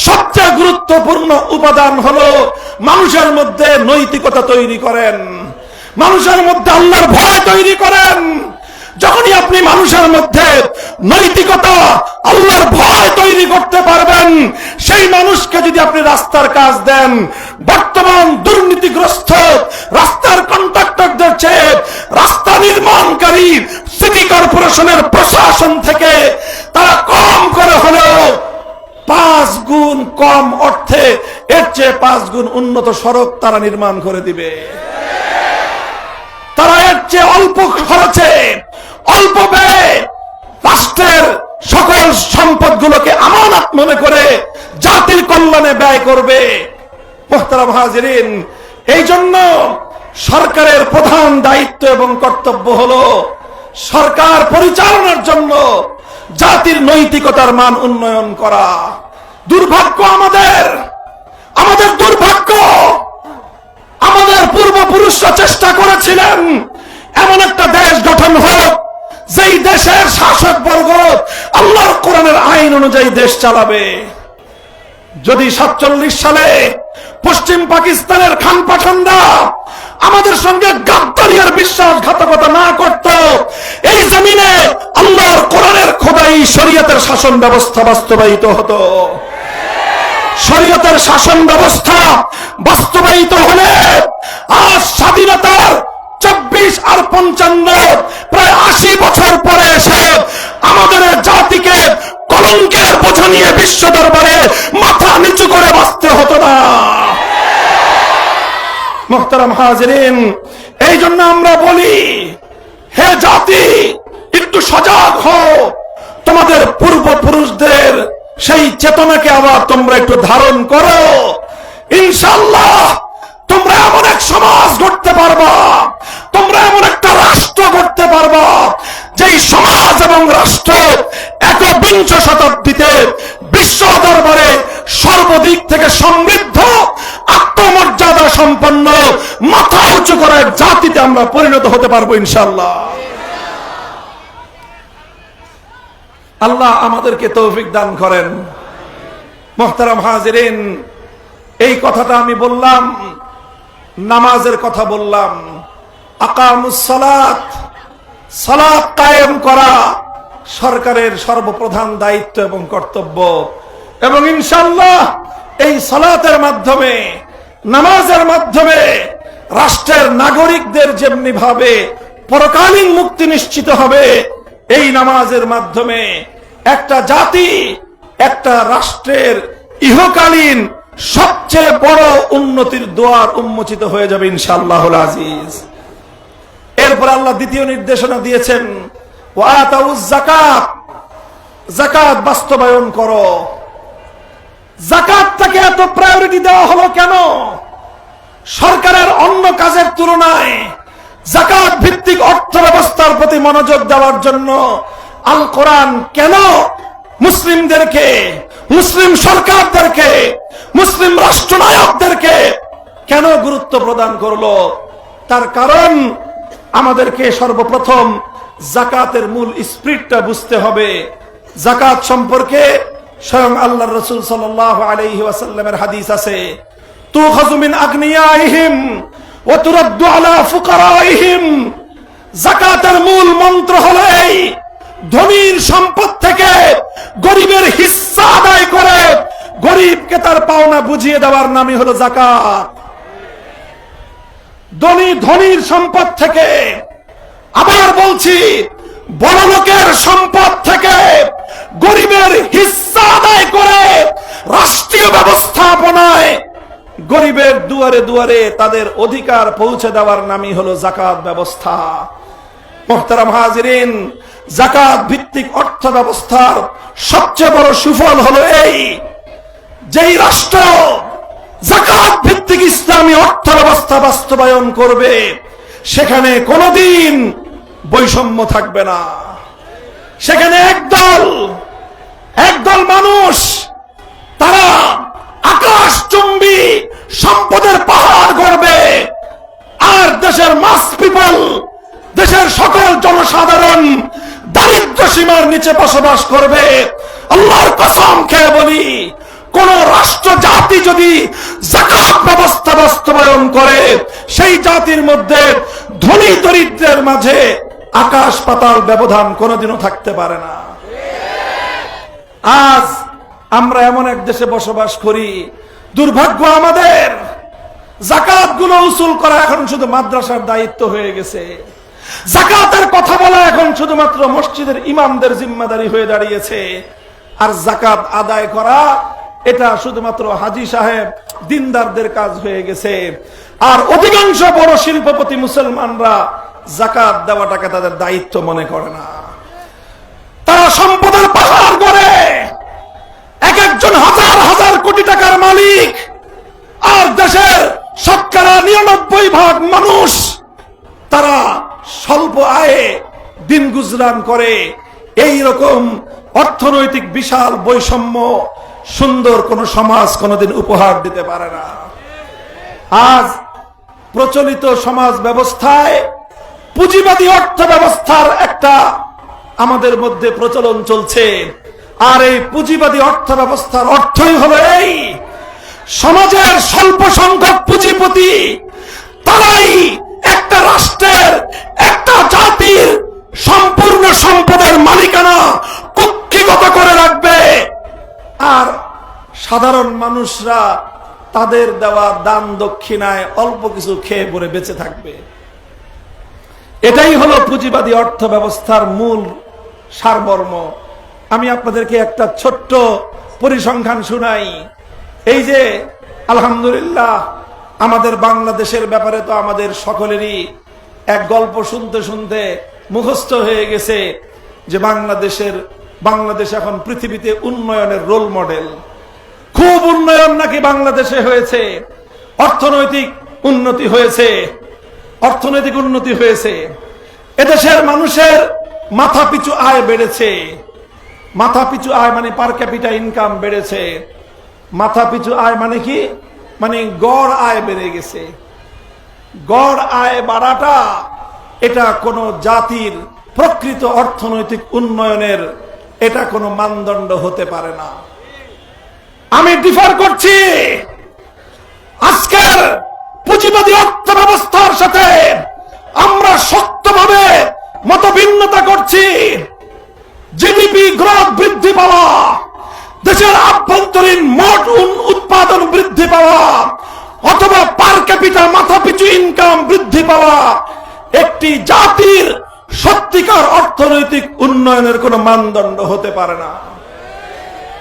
সবচেয়ে গুরুত্বপূর্ণ উপাদান হলো মানুষের মধ্যে নৈতিকতা তৈরি করেন। মানুষের মধ্যে আল্লাহর ভয় তৈরি করেন। যখনই আপনি মানুষের মধ্যে নৈতিকতা, আল্লাহর ভয় তৈরি করতে পারবেন, সেই মানুষকে যদি আপনি রাস্তার কাজ দেন, বর্তমান দুর্নীতিগ্রস্ত রাস্তার কন্ট্রাক্টরদের চেয়ে রাস্তা নির্মাণকারী সিটি কর্পোরেশনের প্রশাসন থেকে তারা কম করে হলেও 5 গুণ কম অর্থে এর চেয়ে 5 গুণ উন্নত সড়ক তারা নির্মাণ করে দিবে। তারা এর চেয়ে অল্প খরচে, অল্প ব্যয়ে রাষ্ট্রের সকল সম্পদগুলোকে আমানত মনে করে জাতির কল্যাণে ব্যয় করবে। মুহতারাম হাজিরিন, এই জন্য সরকারের প্রধান দায়িত্ব এবং কর্তব্য হলো সরকার পরিচালনার জন্য জাতির নৈতিকতার মান উন্নয়ন করা। দুর্ভাগ্য আমাদের দুর্ভাগ্য, আমাদের পূর্বপুরুষরা চেষ্টা করেছিলেন এমন একটা দেশ গঠন হোক যেই দেশের শাসক বর্গ আল্লাহর কোরআনের আইন অনুযায়ী দেশ চালাবে। যদি 47 সালে পশ্চিম পাকিস্তানের খান পাঠানরা আমাদের সঙ্গে গাদ্দারি আর বিশ্বাসঘাতকতা না করত, এই জমিনে আল্লাহর কোরআনের খোদাই শরীয়তের শাসন ব্যবস্থা বাস্তবায়িত হতো। শরীয়তের শাসন ব্যবস্থা বাস্তবায়িত হলে আজ স্বাধীনতার 24 আর 55 প্রায় 80 বছর পরে এসে আমাদের জাতিকে কলঙ্কের বোঝা নিয়ে বিশ্ব দরবারে মাথা নিচু করে বাঁচতে হতো না। মুহতারাম হাজিরিন, এই জন্য আমরা বলি, হে জাতি, একটু সজাগ হও। তোমাদের পূর্বপুরুষদের সেই চেতনাকে আবার তোমরা একটু ধারণ করো। ইনশাআল্লাহ তোমরা এমন এক সমাজ গড়তে পারবা, তোমরা এমন একটা রাষ্ট্র গড়তে পারবা, যেই সমাজ এবং রাষ্ট্র 21শ শতাব্দীতে বিশ্ব দরবারে সর্বদিক থেকে সমৃদ্ধ, আত্মমর্যাদা সম্পন্ন, মাথা উঁচু করার জাতিতে আমরা পরিণত হতে পারবো ইনশাআল্লাহ। আল্লাহ আমাদেরকে তৌফিক দান করেন। মুহতারাম হাজিরিন, এই কথাটা আমি বললাম, নামাজের কথা বললাম। আকামুস সালাত, সালাত কায়েম করা সরকারের সর্বপ্রধান দায়িত্ব এবং কর্তব্য। এবং ইনশাআল্লাহ এই সালাতের মাধ্যমে, নামাজের মাধ্যমে রাষ্ট্রের নাগরিকদের যেমনি ভাবে পরকালীন মুক্তি নিশ্চিত হবে, এই নামাজের মাধ্যমে একটা জাতি, একটা রাষ্ট্রের ইহকালীন সবচেয়ে বড় উন্নতির দ্বার উন্মোচিত হয়ে যাবে ইনশাআল্লাহুল আজিজ। এরপর আল্লাহ দ্বিতীয় নির্দেশনা দিয়েছেন, ওয়াতাউজ যাকাত, যাকাত বাস্তবায়ন করো। যাকাতটাকে এত প্রায়োরিটি দেওয়া হলো কেন? সরকারের অন্য কাজের তুলনায় যাকাত ভিত্তিক অর্থ ব্যবস্থার প্রতি মনোযোগ দেওয়ার জন্য আল কোরআন কেন মুসলিমদেরকে, মুসলিম সরকারদেরকে, মুসলিম রাষ্ট্রনায়কদেরকে কেন গুরুত্ব প্রদান করলো? তার কারণ আমাদেরকে সর্বপ্রথম যাকাতের মূল স্পিরিটটা বুঝতে হবে। যাকাত সম্পর্কে স্বয়ং আল্লাহর রাসূল সাল্লাল্লাহু আলাইহি ওয়াসাল্লামের হাদিস আছে, তুখাযু মিন আগনিয়াইহিম ওয়া তুরাদ্দু আলা ফুকারাইহিম। যাকাতের মূল মন্ত্র হলো এই, ধনীর সম্পদ থেকে গরিবের হিস্সা আদায় করে গরিবকে তার পাওনা বুঝিয়ে দেওয়ার নামই হলো যাকাত। ধনীর সম্পদ থেকে, আবার বলছি, বড়লোকের সম্পদ থেকে গরিবের হিস্সা আদায় করে রাষ্ট্রীয় ব্যবস্থাপনায় গরিবের দুয়ারে দুয়ারে তাদের অধিকার পৌঁছে দেওয়ার নামই হলো যাকাত ব্যবস্থা। মুহতারাম হাজিরিন, যাকাত ভিত্তিক অর্থ ব্যবস্থার সবচেয়ে বড় সুফল হলো এই, যেই রাষ্ট্র যাকাত ভিত্তিক ইসলামী অর্থ ব্যবস্থা বাস্তবায়ন করবে, সেখানে কোনোদিন বৈষম্য থাকবে না। সেখানে একদল মানুষ তারা আকাশচুম্বী সম্পদের পাহাড় গড়বে, আর দেশের মাস পিপল, দেশের সকল জনসাধারণ দারিদ্র্য সীমার নিচে বসবাস করবে। আল্লাহর কসম খেয়ে বলি, কোন রাষ্ট্র জাতি যদি যাকাত ব্যবস্থা বাস্তবায়ন করে, সেই জাতির মধ্যে ধনী দরিদ্রের মাঝে আকাশ পাতাল ব্যবধান কোনোদিনও থাকতে পারে না। আজ আমরা এমন এক দেশে বসবাস করি, দুর্ভাগ্য আমাদের, যাকাত গুলো উসুল করা এখন শুধু মাদ্রাসার দায়িত্ব হয়ে গেছে। যাকাতের কথা বলা এখন শুধুমাত্র মসজিদের ইমামদের জিম্মাদারি হয়ে দাঁড়িয়েছে। আর যাকাত আদায় করা এটা শুধুমাত্র হাজী সাহেব দিনদারদের কাজ হয়ে গেছে। আর অধিকাংশ বড় শিল্পপতি মুসলমানরা যাকাত দেওয়াটাকে তাদের দায়িত্ব মনে করে না। তারা সম্পদের পাহাড় গড়ে, এক একজন হাজার হাজার কোটি টাকার মালিক, আর দেশের 99% মানুষ তারা স্বল্প আয়ে দিন গুজরান করে। এই রকম অর্থনৈতিক বিশাল বৈষম্য সুন্দর কোন সমাজ কোনদিন উপহার দিতে পারে না। আজ প্রচলিত সমাজ ব্যবস্থায় পুঁজিবাদী অর্থ ব্যবস্থার একটা আমাদের মধ্যে প্রচলন চলছে। আর এই পুঁজিবাদী অর্থ ব্যবস্থার অর্থই হলো এই, সমাজের স্বল্প সংখ্যক পুঁজিপতি তারাই একটা রাষ্ট্রের, একটা জাতির সম্পূর্ণ সম্পদের মালিকানা কক্ষিগত করে রাখবে, আর সাধারণ মানুষরা তাদের দেওয়া দান দক্ষিণায় অল্প কিছু খেয়ে পরে বেঁচে থাকবে। এটাই হলো পুঁজিবাদী অর্থ ব্যবস্থার মূল সারমর্ম। আমি আপনাদেরকে একটা ছোট্ট পরিসংখ্যান শুনাই। এই যে আলহামদুলিল্লাহ আমাদের বাংলাদেশের ব্যাপারে তো আমাদের সকলেরই এক গল্প শুনতে শুনতে মুখস্থ হয়ে গেছে যে বাংলাদেশ এখন পৃথিবীতে উন্নয়নের রোল মডেল। খুব উন্নয়ন নাকি বাংলাদেশে হয়েছে, অর্থনৈতিক উন্নতি হয়েছে। এদেশের মানুষের মাথাপিছু আয় বেড়েছে। মাথাপিছু আয় মানে পার ক্যাপিটা ইনকাম বেড়েছে। মাথাপিছু আয় মানে কি? মানে গড় আয় বেড়ে গেছে। গড় আয় বাড়াটা এটা কোন জাতির প্রকৃত অর্থনৈতিক উন্নয়নের এটা কোনো মানদণ্ড হতে পারে না। আমি ডিফার করছি আজকের পুঁজিবাদী অর্থ ব্যবস্থার সাথে আমরা শক্তভাবে মতভিন্নতা করছি। জিডিপি গ্রোথ বৃদ্ধি পাওয়া, দেশের আভ্যন্তরীণ মোট উৎপাদন বৃদ্ধি পাওয়া, অথবা পার ক্যাপিটা মাথাপিছু ইনকাম বৃদ্ধি পাওয়া একটি জাতির সত্যিকার অর্থনৈতিক উন্নয়নের কোন মানদণ্ড হতে পারে না।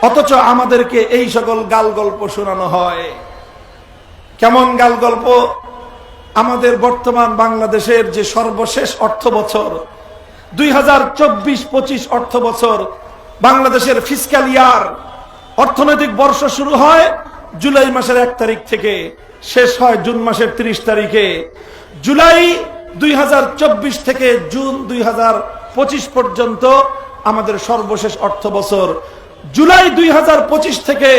অথচ আমাদেরকে এই সকল গাল গল্প শোনানো হয়। কেমন গাল গল্প? আমাদের বর্তমান বাংলাদেশের যে সর্বশেষ অর্থ বছর 2024-25 অর্থ বছর, বাংলাদেশের ফিসক্যাল ইয়ার অর্থনৈতিক বর্ষ শুরু হয় জুলাই মাসের 1 তারিখ থেকে, শেষ হয় জুন মাসের 30 তারিখে। জুলাই 2024 থেকে জুন 2025 পর্যন্ত আমাদের সর্বশেষ অর্থ বছর। জুলাই 2025 থেকে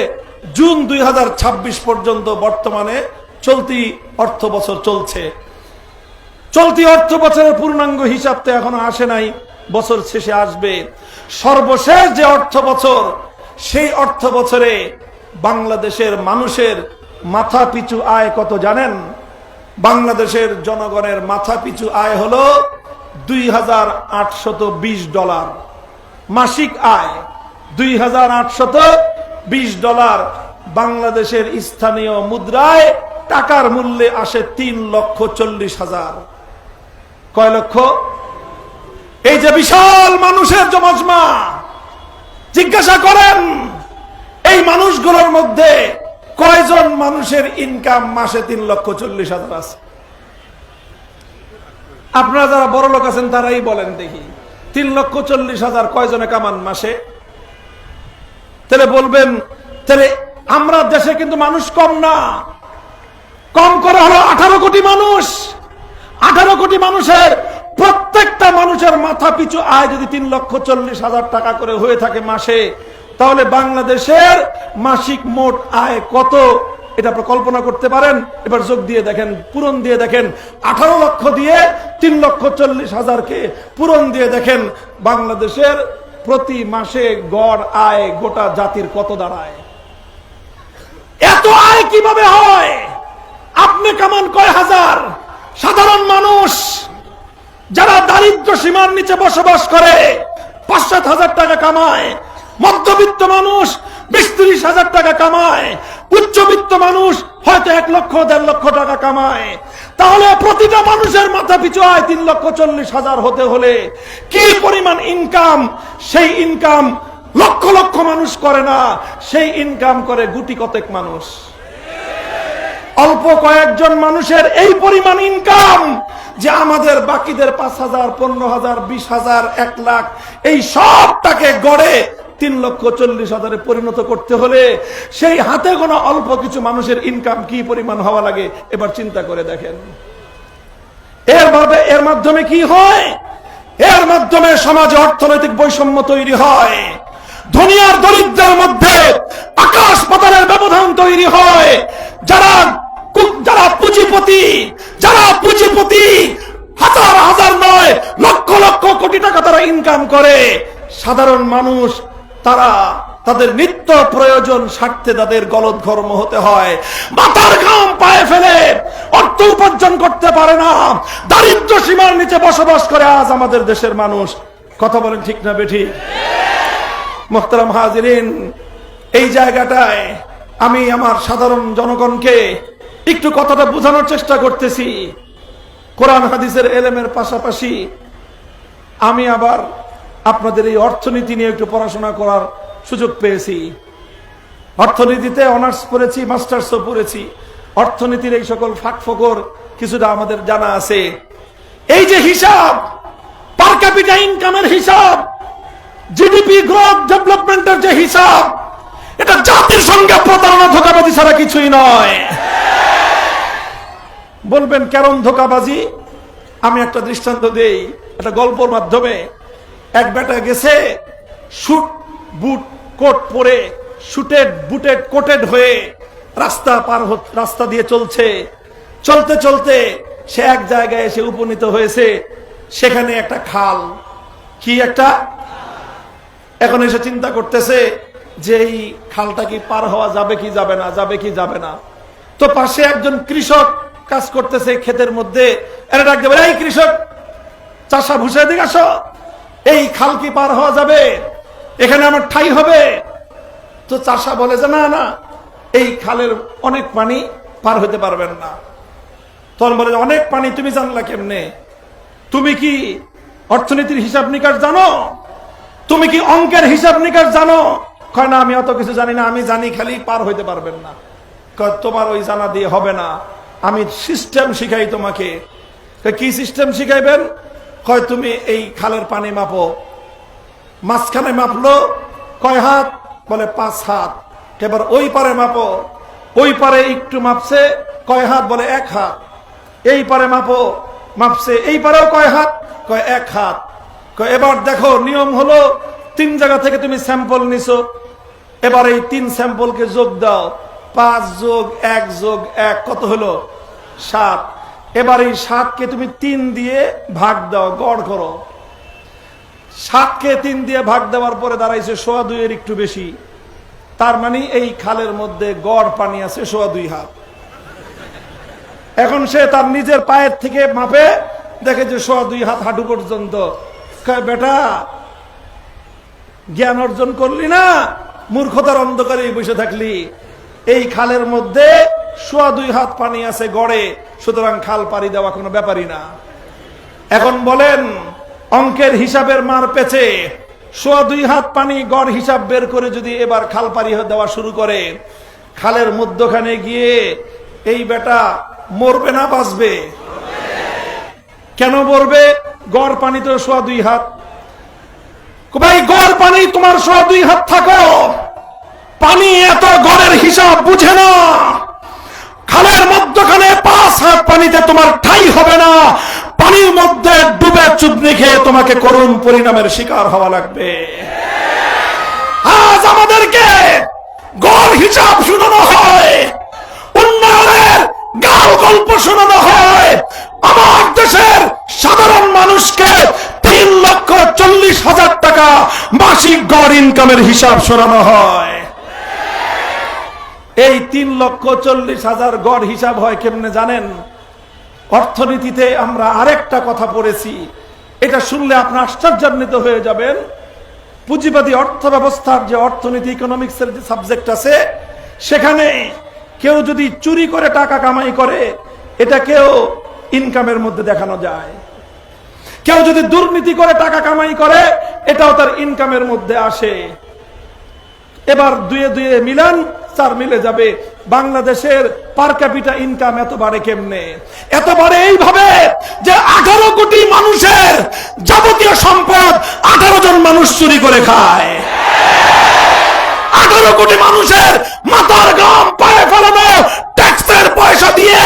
জুন 2026 পর্যন্ত বর্তমানে চলতি অর্থ বছর চলছে। চলতি অর্থ বছরের পূর্ণাঙ্গ হিসাব তো এখনো আসে নাই, বছর শেষে আসবে। সর্বশেষ যে অর্থ বছর, সেই অর্থ বছরে বাংলাদেশের মানুষের মাথা পিছু আয় কত জানেন? বাংলাদেশের জনগণের মাথা পিছু আয় হলো $2,820। মাসিক আয় $2,820। বাংলাদেশের স্থানীয় মুদ্রায় টাকার মূল্যে আসে 3,40,000। কয় লক্ষ? এই যে বিশাল মানুষের জমজমা, জিজ্ঞাসা করেন এই মানুষগুলোর মধ্যে কয়জন মানুষের ইনকাম মাসে 3,40,000 আছে? আপনারা যারা বড় লোক আছেন তারাই বলেন দেখি, 3,40,000 কয়জনে কামান মাসে? তাহলে বলবেন, তাহলে আমরা দেশে কিন্তু মানুষ কম না, কম করে হলো 18 কোটি মানুষ। 18 কোটি মানুষের প্রত্যেকটা মানুষের মাথা পিছু আয় যদি 3,40,000 টাকা করে হয়ে থাকে মাসে, তাহলে বাংলাদেশের মাসিক মোট আয় কত এটা আপনি কল্পনা করতে পারেন? এবার যোগ দিয়ে দেখেন, পূরণ দিয়ে দেখেন। 18 লক্ষ দিয়ে 3,40,000কে পূরণ দিয়ে দেখেন বাংলাদেশের প্রতি মাসে গড় আয় গোটা জাতির কত দাঁড়ায়। এত আয় কিভাবে হয়? আপনি কামান কয় হাজার, সাধারণ মানুষ যারা দারিদ্র সীমার নিচে বসবাস করে ৫-৭ হাজার টাকা কামায়, মধ্যবিত্ত মানুষ ২০-৩০ হাজার টাকা কামায়, উচ্চবিত্ত মানুষ হয়তো ১-১.৫ লক্ষ টাকা কামায়, তাহলে প্রতিটা মানুষের মাথা পিছু আয় ৩,৪০,০০০ হতে হলে কি পরিমাণ ইনকাম? সেই ইনকাম লক্ষ লক্ষ মানুষ করে না, সেই ইনকাম করে গুটি কতেক মানুষ। অল্প কয়েকজন মানুষের এই পরিমাণ ইনকাম যে আমাদের বাকিদের ৫,০০০, ১৫,০০০, ২০,০০০, ১ লাখ এই সবটাকে গড়ে ৩,৪০,০০০ পরিণত করতে হলে সেই হাতে গোনা অল্প কিছু মানুষের ইনকাম কি পরিমাণ হওয়া লাগে এবার চিন্তা করে দেখেন। এর মাধ্যমে কি হয়? এর মাধ্যমে সমাজে অর্থনৈতিক বৈষম্য তৈরি হয়, ধনী আর দরিদ্রের মধ্যে আকাশ পাতালের ব্যবধান তৈরি হয়। যারা পুঁজিপতি হাজার হাজার নয় লক্ষ লক্ষ কোটি টাকা তারা ইনকাম করে, সাধারণ মানুষ তারা তাদের নিত্য প্রয়োজন স্বার্থে তাদের গলদঘর্ম হতে হয়, মাথার ঘাম পায়ে ফেলে অর্থ উপার্জন করতে পারে না, দারিদ্র সীমার নিচে বসবাস করে আজ আমাদের দেশের মানুষ। কথা বলেন ঠিক না বেঠিক? মুহতারাম হাজিরিন, এই জায়গাটায় আমি আমার সাধারণ জনগণকে একটু কথাটা বোঝানোর চেষ্টা করতেছি। কোরআন হাদিসের এলেমের পাশাপাশি আমি আবার আপনাদের এই অর্থনীতি নিয়ে একটু পড়াশোনা করার সুযোগ পেয়েছি। অর্থনীতিতে অনার্স পড়েছি, মাস্টার্সও পড়েছি। অর্থনীতির এই সকল ফাঁকফোকর কিছুটা আমাদের জানা আছে। এই যে হিসাব, পার ক্যাপিটা ইনকামের হিসাব, জিডিপি গ্রোথ ডেভেলপমেন্টের যে হিসাব, এটা জাতির সঙ্গে প্রতারণা ধোঁকাবাজি ছাড়া কিছুই নয়। বলবেন কেমন ধোঁকাবাজি? আমি একটা দৃষ্টান্ত দেই, একটা গল্পের মাধ্যমে। এক বেটা গেছে শুট বুট কোট পরে, শুটেড বুটেড কোটেড হয়ে রাস্তা দিয়ে চলতে চলতে সে এক জায়গায় এসে উপনীত হয়েছে, সেখানে একটা খাল। কি একটা? এখন এসে চিন্তা করতেছে যে এই খালটা কি পার হওয়া যাবে কি যাবে না। তো পাশে একজন কৃষক কাজ করতেছে ক্ষেতের মধ্যে, এরা ডাক দেবে, এই কৃষক চাষা ভুষে দিকে আসো, এই খাল কি পার হওয়া যাবে? এখানে আমার ঠাই হবে? তো চাষা বলে যে না, এই খালের অনেক পানি, পার হতে পারবেন না। তখন বলে অনেক পানি, তুমি জানলা কেমনে? তুমি কি অর্থনীতির হিসাব নিকাশ জানো? তুমি কি অঙ্কের হিসাব নিকাশ জানো? কয় না, আমি অত কিছু জানি না, আমি জানি খালি পার হইতে পারবেন না। তোমার ওই জানা দিয়ে হবে না, আমি সিস্টেম শিখাই তোমাকে। কি সিস্টেম শিখাইবেন? কয় তুমি এই খালের পানি মাপো। মাঝখানে মাপলো, কয় হাত? বলে 5 হাত। এবার ওই পারে মাপো, ওই পারে একটু মাপছে, কয় হাত? বলে 1 হাত। এই পারে মাপো, মাপছে, এই পারেও কয় হাত? কয় 1 হাত। এবার দেখো নিয়ম হলো 3 জায়গা থেকে তুমি স্যাম্পল নিছো, এবার এই 3 স্যাম্পলকে যোগ দাও, 5 যোগ 1 যোগ 1 কত হলো? 7। এবার এই 7কে তুমি 3 দিয়ে ভাগ দাও, গড় করো। 7কে 3 দিয়ে ভাগ দেওয়ার পরে দাঁড়াইছে 2.25 এর একটু বেশি। তার মানে এই খালের মধ্যে গড় পানি আছে 2.25 হাত। এখন সে তার নিজের পায়ের থেকে মাপে, দেখে যে 2.25 হাত, হাঁটু পর্যন্ত। বেটা জ্ঞান অর্জন করলি না, মূর্খতার অন্ধকারে বসে থাকলি। এই খালের মধ্যে 2.25 হাত পানি আছে গড়ে, সুতরাং খাল পাড়ি দেওয়া কোনো ব্যাপারই না। এখন বলেন অঙ্কের হিসাবের মার পেছে 2.25 হাত পানি গড় হিসাব বের করে যদি এবার খাল পাড়ি দেওয়া শুরু করে, খালের মধ্যখানে গিয়ে এই বেটা মরবে না বাঁচবে? কেন মরবে? গড় পানি তো 2.25 হাত। ভাই গড় পানি তোমার 2.25 হাত থাকো, পানি এত গড়ের হিসাব বুঝে না। খালের মধ্যখানে 5 হাত পানিতে তোমার ঠাই হবে না, পানির মধ্যে ডুবে চুবনি খেয়ে তোমাকে করুণ পরিণামের শিকার হওয়া লাগবে। আজ আমাদেরকে গড় হিসাব শোনানো হয়, উন্নয়নের গাল গল্প শোনানো হয়। আমার দেশের সাধারণ মানুষকে 3,40,000 টাকা মাসিক গড় ইনকামের হিসাব শোনানো হয়। এই 3,40,000 গড় হিসাব হয় কেমনে জানেন? অর্থনীতিতে আমরা আরেকটা কথা পড়েছি, এটা শুনলে আপনি আশ্চর্যান্বিত হয়ে যাবেন। পুঁজিবাদী অর্থ ব্যবস্থার যে অর্থনীতি, ইকোনমিক্সের যে সাবজেক্ট আছে, সেখানে কেউ যদি চুরি করে টাকা কামাই করে, এটাকেও ইনকামের মধ্যে দেখানো যায়। কেউ যদি দুর্নীতি করে টাকা কামাই করে, এটাও তার ইনকামের মধ্যে আসে। এবার দুয়ে দুয়ে মিলান, 4 মিলে যাবে। বাংলাদেশের পার ক্যাপিটা ইনকাম এত বাড়ে কেমনে? এত বাড়ে এইভাবে যে 18 কোটি মানুষের যাবতীয় সম্পদ 18 জন মানুষ চুরি করে খায়। 18 কোটি মানুষের মাথার ঘাম পায়ে ফেলানো ট্যাক্সের পয়সা দিয়ে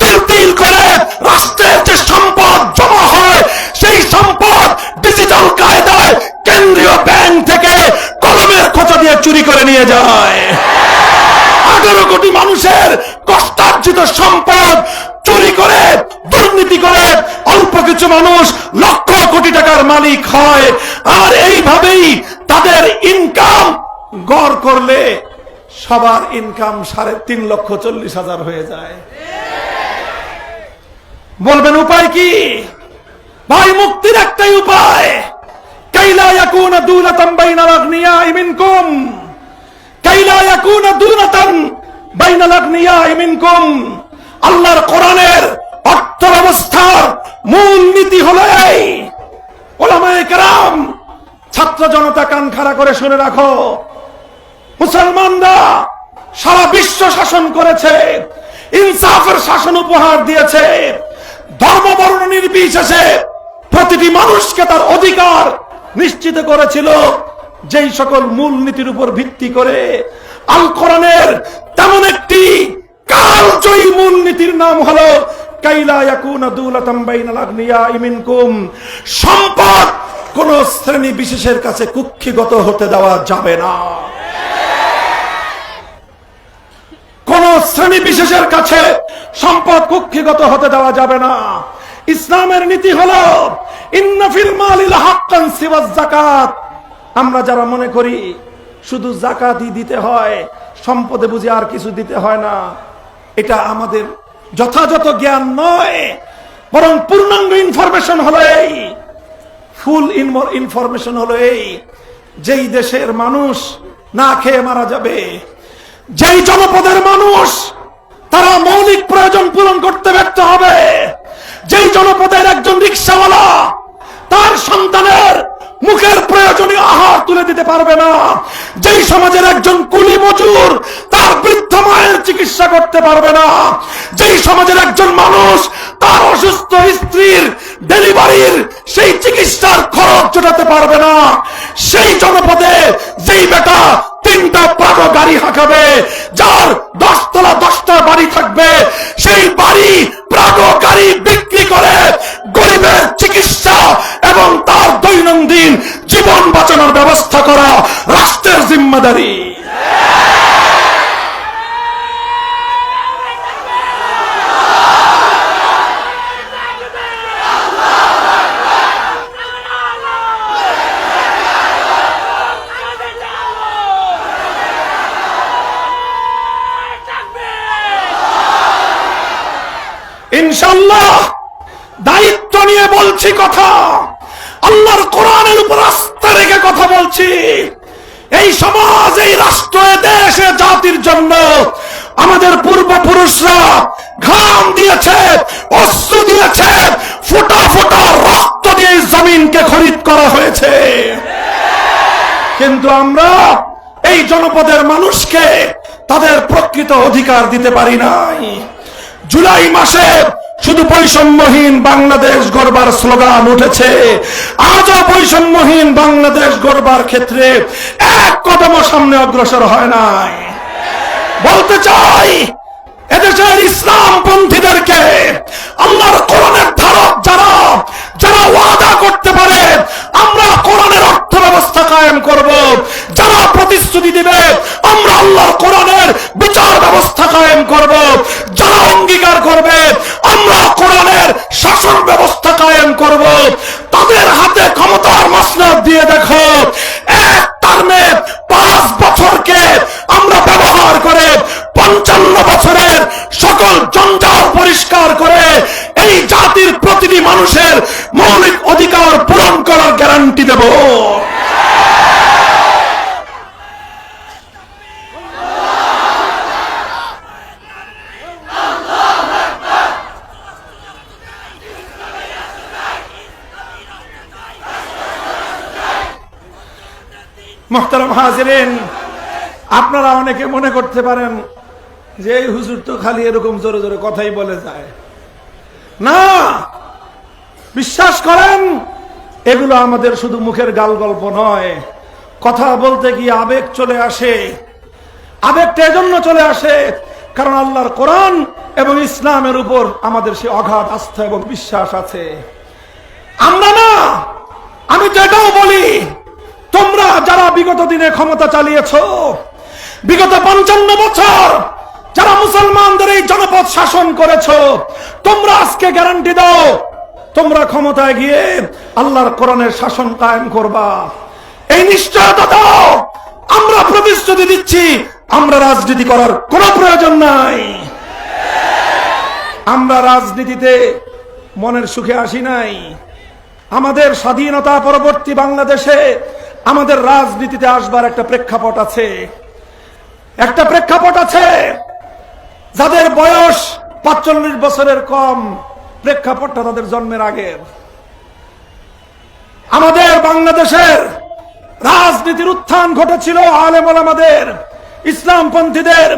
তিল তিল করে রাষ্ট্রের যে সম্পদ জমা হয়, সেই সম্পদ ডিজিটাল কায়দায় কেন্দ্রীয় ব্যাংক থেকে কলমের খোঁচা দিয়ে চুরি করে নিয়ে যায়। 18 কোটি মানুষের কষ্টার্জিত সম্পদ চুরি করে, দুর্নীতি করে অল্প কিছু মানুষ লক্ষ কোটি টাকার মালিক হয়। আর এইভাবেই তাদের ইনকাম গড় করলে সবার ইনকাম 3,40,000 হয়ে যায়। বলবেন উপায় কি? ভাই, মুক্তির একটাই উপায়, কাইলা ইয়াকুনা দুলাতান বাইনাল আগনিয়াই মিনকুম, কাইলা ইয়াকুনা দুলাতান বাইনাল আগনিয়াই মিনকুম। আল্লাহর কোরআনের অর্থ ব্যবস্থার মূল নীতি হলো এই। উলামায়ে কেরাম, ছাত্র জনতা কান খাড়া করে শুনে রাখো, মুসলমানরা সারা বিশ্ব শাসন করেছে, ইনসাফের শাসন উপহার দিয়েছে। ধর্ম বর্ণ নির্বিশেষে প্রতিটি মানুষকে তার অধিকার নিশ্চিত করেছিল, যেই সকল মূল নীতির উপর ভিত্তি করে আল কোরআনের তেমন একটি কালজয়ী মূল নীতির নাম হলো কাইলা ইয়াকুনা দুলাতান বাইনাল আগনিয়াই মিনকুম। সম্পদ কোন শ্রেণী বিশেষের কাছে কুক্ষিগত হতে দেওয়া যাবে না। কোন শ্রেণী বিশেষের কাছে সম্পদ কুক্ষিগত হতে দেওয়া যাবে না। ইসলামের নীতি হলো ইন্না ফিল মালি লাহাক্কান সিওয়াজ যাকাত। আমরা যারা মনে করি শুধু যাকাতই দিতে হয়, সম্পদে বুঝি আর কিছু দিতে হয় না, এটা আমাদের যথাযথ জ্ঞান নয়। বরং পূর্ণাঙ্গ ইনফরমেশন হলো এই, ফুল ইনফরমেশন হলো এই, যেই দেশের মানুষ না খেয়ে মারা যাবে, যেই জনপদের মানুষ তারা মৌলিক প্রয়োজন পূরণ করতে ব্যর্থ হবে, যেই জনপদের একজন রিকশাওয়ালা তার সন্তানের মুখের প্রয়োজনীয় আহার তুলে দিতে পারবে না, যেই সমাজের একজন কুলি মজুর তার বৃদ্ধ মায়ের চিকিৎসা করতে পারবে না, যেই সমাজের একজন মানুষ তার অসুস্থ স্ত্রীর ডেলিভারির সেই চিকিৎসার খরচ জোটাতে পারবে না, সেই জনপদে যেই বেটা 3টা প্রাডো গাড়ি হাঁকাবে, যার 10 তলা 10টা বাড়ি থাকবে, সেই বাড়ি প্রাডো গাড়ি বিক্রি করে গরিবের চিকিৎসা এবং তার দৈনন্দিন জীবন বাঁচানোর ব্যবস্থা করা রাষ্ট্রের জিম্মাদারি। ইনশাআল্লাহ দায়িত্ব নিয়ে বলছি কথা, আল্লাহর কোরআনের উপর আস্থা রেখে কথা বলছি। এই সমাজ, এই রাষ্ট্র, দেশে, জাতির জন্য আমাদের পূর্বপুরুষরা ঘাম দিয়েছে, অশ্রু দিয়েছে, ফোঁটা ফোঁটা রক্ত দিয়ে জমিনকে খরিদ করা হয়েছে। কিন্তু আমরা এই জনপদের মানুষকে তাদের প্রকৃত অধিকার দিতে পারি নাই। জুলাই মাসে শুধু বৈষম্যহীন বাংলাদেশ গড়বার স্লোগান উঠেছে, আজও বৈষম্যহীন বাংলাদেশ গড়বার ক্ষেত্রে এক কদম সামনে অগ্রসর হয় নাই। বলতে চাই, এদেশের ইসলামপন্থীদেরকে আল্লাহর কোরআনের ধারক যারা যারা ওয়াদা করতে পারে আমরা কোরআনের অর্থ ব্যবস্থা কায়েম করব, যারা প্রতিশ্রুতি দিবে আমরা আল্লাহর কোরআনের বিচার ব্যবস্থা কায়েম করব, যারা অঙ্গীকার করবে আমরা কোরআনের শাসন ব্যবস্থা কায়েম করব, তাদের হাতে ক্ষমতার মসনদ দিয়ে দেখো, এক টার্মে 5 বছরকে আমরা ব্যবহার করে 55 বছরের সকল জঞ্জাল পরিষ্কার করে এই মুহতারাম হাজিরিন, আপনারা অনেকে মনে করতে পারেন যে এই হুজুর তো খালি এরকম জোরে জোরে কথাই বলে যায়। না, বিশ্বাস করেন, এগুলো আমাদের শুধু মুখের গাল গল্প নয়। কথা বলতে গিয়ে আবেগ চলে আসে। আবেগটা এজন্য চলে আসে কারণ আল্লাহর কোরআন এবং ইসলামের উপর আমাদের সে অগাধ আস্থা এবং বিশ্বাস আছে। আমরা না, আমি তো এটাও বলি, তোমরা যারা বিগত দিনে ক্ষমতা চালিয়েছো, বিগত 55 বছর যারা মুসলমানদের এই জনপদ শাসন করেছো, তোমরা আজকে গ্যারান্টি দাও তোমরা ক্ষমতায় গিয়ে আল্লাহর কোরআনের শাসন কায়েম করবা। এই নিশ্চয়তা দাও। আমরা প্রতিশ্রুতি দিচ্ছি, আমরা রাজনীতি করার কোনো প্রয়োজন নাই। আমরা রাজনীতিতে মনের সুখে আসি নাই। আমাদের স্বাধীনতা পরবর্তী বাংলাদেশে আমাদের রাজনীতিতে আসবার একটা প্রেক্ষাপট আছে। একটা প্রেক্ষাপট আছে। যাদের বয়স 45 বছরের কম, প্রেক্ষাপটটা তাদের জন্মের আগের। আমাদের বাংলাদেশের রাজনীতির উত্থান ঘটেছিল আলেম ওলামাদের, ইসলামপন্থীদের।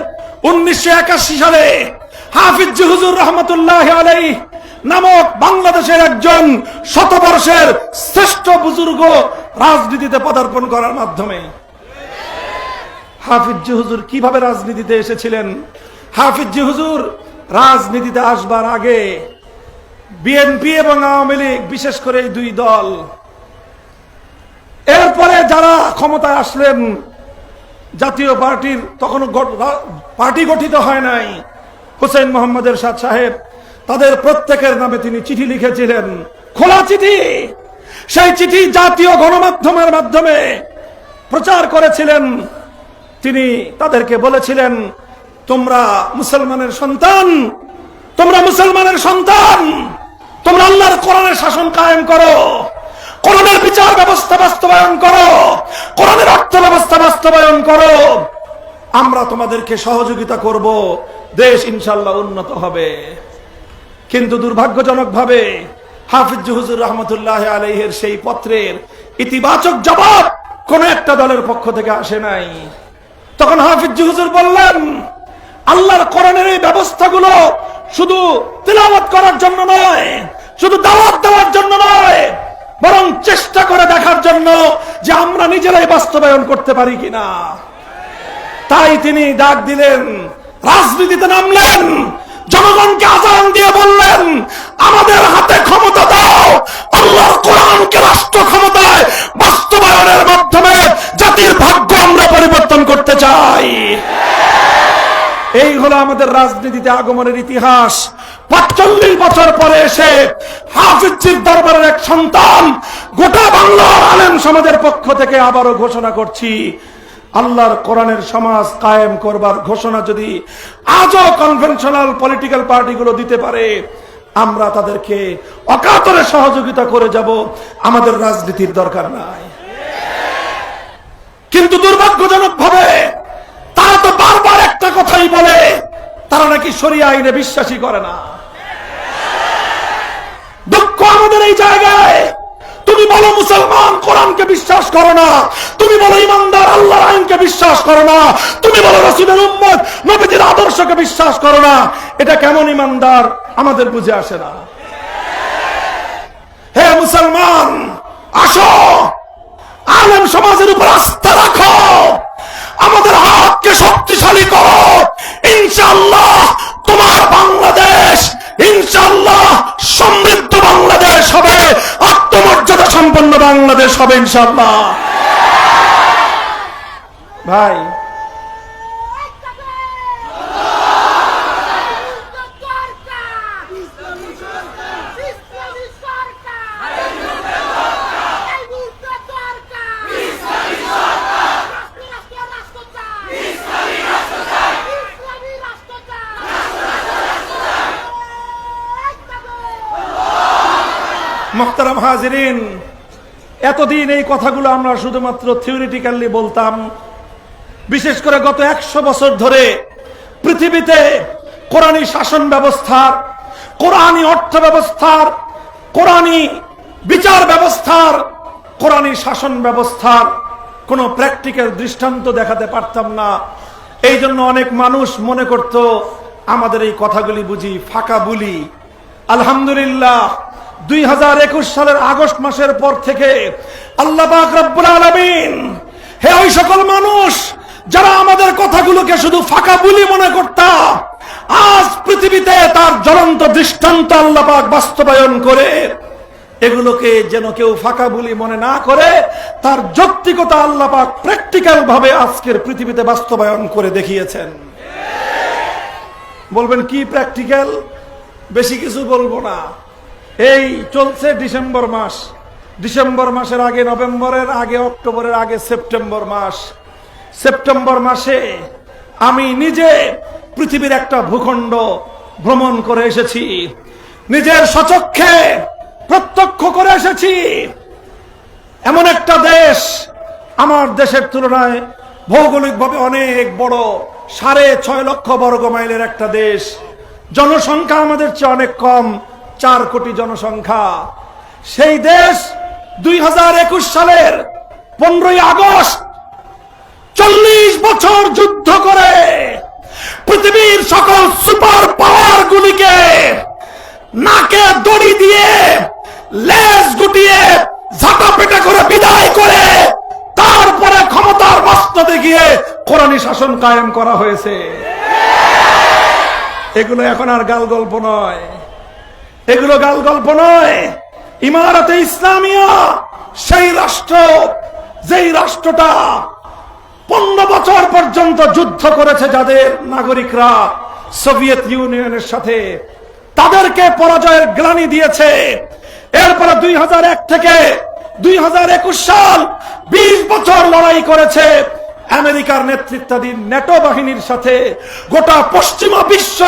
1981 সালে হাফিজ হুজুর রহমতুল্লাহ আলাইহি নামক বাংলাদেশের একজন শতবর্ষের শ্রেষ্ঠ বুজুর্গ রাজনীতিতে পদার্পণ করার মাধ্যমে। হাফিজ হুজুর কিভাবে রাজনীতিতে এসেছিলেন? হাফিজ হুজুর রাজনীতিতে আসবার আগে বিএনপি এবং আওয়ামী লীগ, বিশেষ করে এই দুই দল, এরপরে যারা ক্ষমতায় আসলেন, জাতীয় পার্টির তখন পার্টি গঠিত হয় নাই, হোসেন মোহাম্মদ এরশাদ সাহেব, তাদের প্রত্যেকের নামে তিনি চিঠি লিখেছিলেন, খোলা চিঠি। সেই চিঠি জাতীয় গণমাধ্যমের মাধ্যমে প্রচার করেছিলেন। তিনি তাদেরকে বলেছিলেন, তোমরা মুসলমানের সন্তান, তোমরা মুসলমানের সন্তান, তোমরা আল্লাহর কোরআনের শাসন কায়েম করো, কোরআনের বিচার ব্যবস্থা বাস্তবায়ন করো, কোরআনের অর্থ ব্যবস্থা বাস্তবায়ন করো, আমরা তোমাদেরকে সহযোগিতা করব, দেশ ইনশাআল্লাহ উন্নত হবে। কিন্তু দুর্ভাগ্যজনকভাবে হাফিজ হুজুর রহমতুল্লাহ আলাইহির সেই পত্রের ইতিবাচক জবাব কোন একটা দলের পক্ষ থেকে আসে নাই। তখন হাফিজ হুজুর বললেন, আল্লাহর কোরআনের এই ব্যবস্থাগুলো শুধু তিলাওয়াত করার জন্য নয়, শুধু দাওয়াত দেওয়ার জন্য নয়, বরং চেষ্টা করে দেখার জন্য যে আমরা নিজেরাই বাস্তবায়ন করতে পারি কিনা। তাই তিনি ডাক দিলেন, রাজনীতিতে নামলেন, জনগণকে আযান দিয়ে বললেন, আমাদের হাতে ক্ষমতা দাও, আল্লাহর কোরআনকে রাষ্ট্র ক্ষমতায় বাস্তবায়নের মাধ্যমে জাতির ভাগ্য আমরা পরিবর্তন করতে চাই। এই হলো আমাদের রাজনীতিতে আগমনের ইতিহাস। 45 বছর পরে এসে হাফিজের দরবারের এক সন্তান গোটা বাংলার আলেম সমাজের পক্ষ থেকে আবারও ঘোষণা করছি, আল্লাহর কোরআনের সমাজ কায়েম করবার ঘোষণা যদি আজও কনভেনশনাল পলিটিক্যাল পার্টিগুলো দিতে পারে, আমরা তাদেরকে অকাতরে সহযোগিতা করে যাব। আমাদের রাজনীতির দরকার নাই। কিন্তু দুর্ভাগ্যজনক ভাবে তারা তো বারবার একটা কথাই বলে, তারা নাকি শরিয়া আইনে বিশ্বাসী করে না। দুঃখ আমাদের এই জায়গায়। তুমি বলো মুসলমান কোরআনকে বিশ্বাস করো না, তুমি বলো ইমানদার আল্লাহর আইনকে বিশ্বাস করো না, তুমি বলো রাসূলের উম্মত নবীজির আদর্শকে বিশ্বাস করো না। এটা কেমন ইমানদার আমাদের বুঝে আসে না। হে মুসলমান, আসো, আলেম সমাজের উপর আস্থা রাখো, আমাদের হাতকে শক্তিশালী করো। ইনশাআল্লাহ তোমার বাংলাদেশ ইনশাআল্লাহ সমৃদ্ধ বাংলাদেশ হবে, আত্মমর্যাদা সম্পন্ন বাংলাদেশ হবে ইনশাআল্লাহ। ভাই, মুহতারাম হাজিরিন, এতদিন এই কথাগুলো আমরা শুধুমাত্র থিওরিটিক্যালি বলতাম। বিশেষ করে গত 100 বছর ধরে পৃথিবীতে কোরআনী শাসন ব্যবস্থার, কোরআনী অর্থ ব্যবস্থার, কোরআনী বিচার ব্যবস্থার, কোরআনী শাসন ব্যবস্থার কোনো প্র্যাকটিক্যাল দৃষ্টান্ত দেখাতে পারতাম না। এই জন্য অনেক মানুষ মনে করত আমাদের এই কথাগুলি বুঝি ফাঁকা বুলি। আলহামদুলিল্লাহ 2021 সালের আগস্ট মাসের পর থেকে আল্লাহ পাক রব্বুল আলামিন, হে ওই সকল মানুষ যারা আমাদের কথাগুলোকে শুধু ফাঁকা বুলি মনে করতা, আজ পৃথিবীতে তার জ্বলন্ত দৃষ্টান্ত আল্লাহ পাক বাস্তবায়ন করে এগুলোকে যেন কেউ ফাঁকা বুলি মনে না করে, তার যৌক্তিকতা আল্লাহ পাক প্র্যাকটিক্যাল ভাবে আজকের পৃথিবীতে বাস্তবায়ন করে দেখিয়েছেন। বলবেন কি প্র্যাকটিক্যাল? বেশি কিছু বলবো না। এই চলছে ডিসেম্বর মাস, ডিসেম্বর মাসের আগে নভেম্বরের আগে অক্টোবরের আগে সেপ্টেম্বর মাস। সেপ্টেম্বর মাসে আমি নিজে পৃথিবীর একটা ভূখণ্ড ভ্রমণ করে এসেছি, নিজের স্বচক্ষে প্রত্যক্ষ করে এসেছি। এমন একটা দেশ, আমার দেশের তুলনায় ভৌগোলিকভাবে অনেক বড়, 6.5 লক্ষ বর্গ মাইলের একটা দেশ। জনসংখ্যা আমাদের চেয়ে অনেক কম, 4 কোটি জনসংখ্যা। সেই দেশ 2021 সালের 15ই আগস্ট 40 বছর যুদ্ধ করে পৃথিবীর সকল সুপার পাওয়ার গুলিকে নাকে দড়ি দিয়ে লেজ গুটিয়ে ঝাঁটা পেটা করে বিদায় করে তারপরে ক্ষমতার মস্তদে গিয়ে কোরআনী শাসন কায়েম করা হয়েছে। এগুলো এখন আর গাল গল্প নয়, এগুলো গাল গল্প নয়। ইমারতে ইসলামিয়া সেই রাষ্ট্র, যেই রাষ্ট্রটা 15 বছর পর্যন্ত যুদ্ধ করেছে যাদের নাগরিকরা সোভিয়েত ইউনিয়নের সাথে, তাদেরকে পরাজয়ের গ্লানি দিয়েছে। এরপরে 2001 থেকে 2021 সাল 20 বছর লড়াই করেছে আমেরিকার নেতৃত্বাধীন ন্যাটো বাহিনীর সাথে। গোটা পশ্চিমা বিশ্ব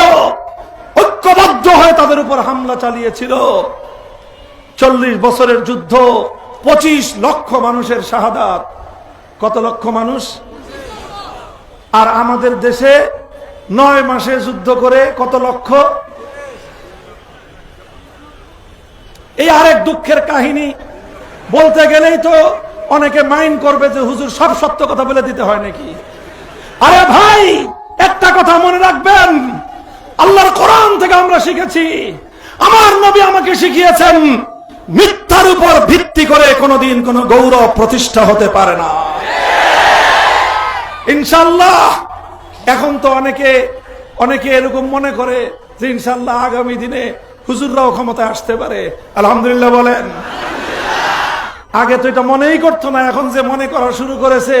ঐক্যবদ্ধ হয়ে তাদের উপর হামলা চালিয়েছিল। 40 বছরের যুদ্ধ, 25 লক্ষ মানুষের শাহাদাত। কত লক্ষ মানুষ? আর আমাদের দেশে 9 মাসে যুদ্ধ করে কত লক্ষ? এই আরেক দুঃখের কাহিনী। বলতে গেলেই তো অনেকে মাইন্ড করবে যে হুজুর সব সত্য কথা বলে দিতে হয় নাকি। আরে ভাই, একটা কথা মনে রাখবেন, আল্লাহর কোরআন থেকে আমরা শিখেছি, আমার নবী আমাকে শিখিয়েছেন, মিথ্যার উপর ভিত্তি করে কোনোদিন কোনো গৌরব প্রতিষ্ঠা হতে পারে না। ইনশাআল্লাহ এখন তো অনেকে এরকম মনে করে যে ইনশাআল্লাহ আগামী দিনে হুজুররাও ক্ষমতায় আসতে পারে। আলহামদুলিল্লাহ বলেন। আগে তো এটা মনেই করতো না, এখন যে মনে করা শুরু করেছে,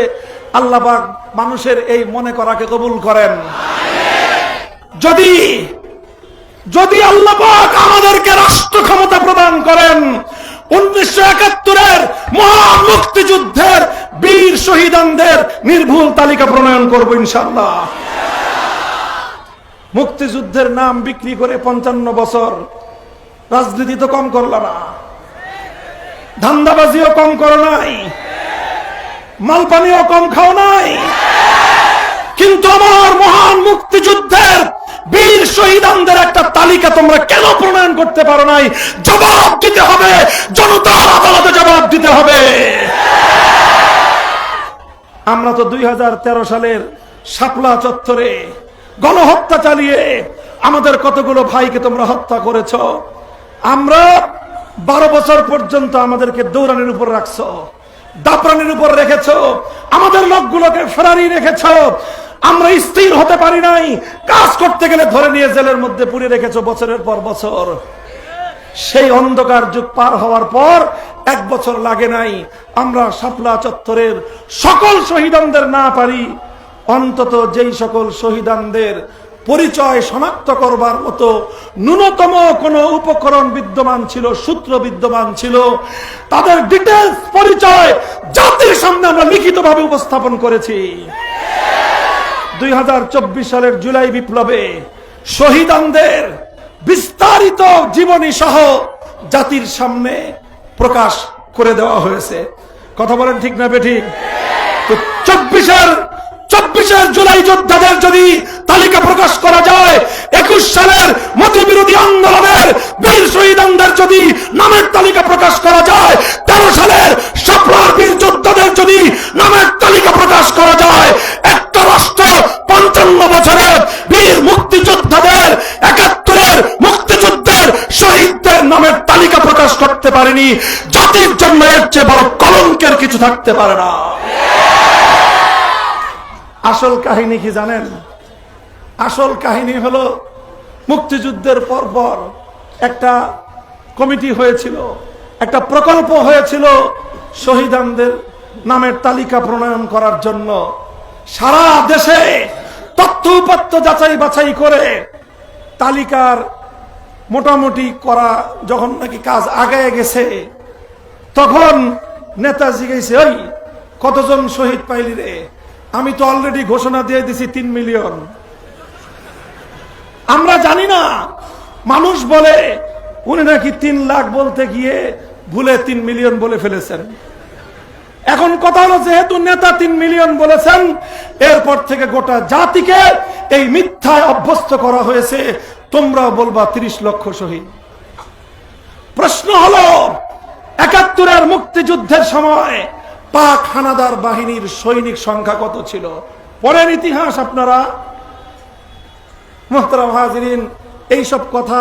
আল্লাহ পাক মানুষের এই মনে করাকে কবুল করেন। যদি আল্লাহ পাক আমাদেরকে রাষ্ট্র ক্ষমতা প্রদান করেন, 1971-এর মহান মুক্তিযুদ্ধের বীর শহীদানদের নির্ভুল তালিকা প্রণয়ন করব ইনশাআল্লাহ। মুক্তিযুদ্ধের নাম বিক্রি করে 55 বছর রাজনীতি তো কম করল না, ধান্দাবাজিও কম করো নাই, মালপানিও কম খাও নাই, কিন্তু আমার মহান মুক্তিযুদ্ধের বীর শহীদানদের একটা তালিকা তোমরা কেন প্রণয়ন করতে পারো নাই? জবাব দিতে হবে, জনতার আদালতে জবাব দিতে হবে। আমরা তো 2013 সালের শাপলা চত্বরে গণহত্যা চালিয়ে আমাদের কতগুলো ভাইকে তোমরা হত্যা করেছ। আমরা 12 বছর পর্যন্ত আমাদেরকে দৌড়ানির উপর রাখছো, দাপরানির উপর রেখেছ, আমাদের লোকগুলোকে ফেরারি রেখেছ। আমরা স্থির হতে পারি নাই, কাজ করতে গেলে ধরে নিয়ে জেলের মধ্যে পুরে রেখেছ বছরের পর বছর। সেই অন্ধকার যুগ পার হওয়ার পর 1 বছর লাগে নাই, আমরা শাপলা চত্বরের সকল শহীদানদের না পারি, অন্তত যেই সকল শহীদানদের পরিচয় শনাক্ত করবার মতো ন্যূনতম কোনো উপকরণ বিদ্যমান ছিল, সূত্র বিদ্যমান ছিল, তাদের ডিটেইলস পরিচয় জাতির সামনে আমরা লিখিতভাবে উপস্থাপন করেছি। 2024 সালের জুলাই বিপ্লবে শহীদানদের বিস্তারিত জীবনী সহ জাতির সামনে প্রকাশ করে দেওয়া হয়েছে। কথা বলেন ঠিক না বেঠিক? তো 24 জুলাই যোদ্ধাদের যদি তালিকা প্রকাশ করা যায়, 21 সালের মোদী বিরোধী আন্দোলনের বীর শহীদানদের যদি নামের তালিকা প্রকাশ করা যায়, 13 সালের শাপলার বীর যোদ্ধাদের যদি নামের বীর মুক্তিযোদ্ধাদের, ৭১-এর মুক্তিযুদ্ধের শহীদদের নামের তালিকা প্রকাশ করতে পারেনি, জাতির জন্য এর চেয়ে বড় কলঙ্কের কিছু থাকতে পারে না। আসল কাহিনী কি জানেন? আসল কাহিনী হলো মুক্তিযুদ্ধের পরপর একটা কমিটি হয়েছিল, একটা প্রকল্প হয়েছিল শহীদদের নামের তালিকা প্রণয়ন করার জন্য। সারা দেশে তথ্য উপাত্ত যাচাই বাছাই করে তালিকার মোটামুটি করা যখন নাকি কাজ আগায় গেছে, তখন নেতাজি গেছে, ওই কতজন শহীদ পাইলি রে? আমি তো অলরেডি ঘোষণা দিয়ে দিছি ৩ মিলিয়ন। আমরা জানি না, মানুষ বলে উনি নাকি ৩ লাখ বলতে গিয়ে ভুলে ৩ মিলিয়ন বলে ফেলেছেন। এখন কথা হলো, যেহেতু নেতা ৩ মিলিয়ন বলেছেন, এরপর থেকে গোটা জাতিকে এই মিথ্যায় অভ্যস্ত করা হয়েছে, তোমরা বলবা ৩০ লক্ষ শহীদ। প্রশ্ন হলো, ৭১-এর মুক্তিযুদ্ধের সময় পাক হানাদার বাহিনীর সৈনিক সংখ্যা কত ছিল? পরের ইতিহাস আপনারা। মুহতারাম হাজিরিন, এইসব কথা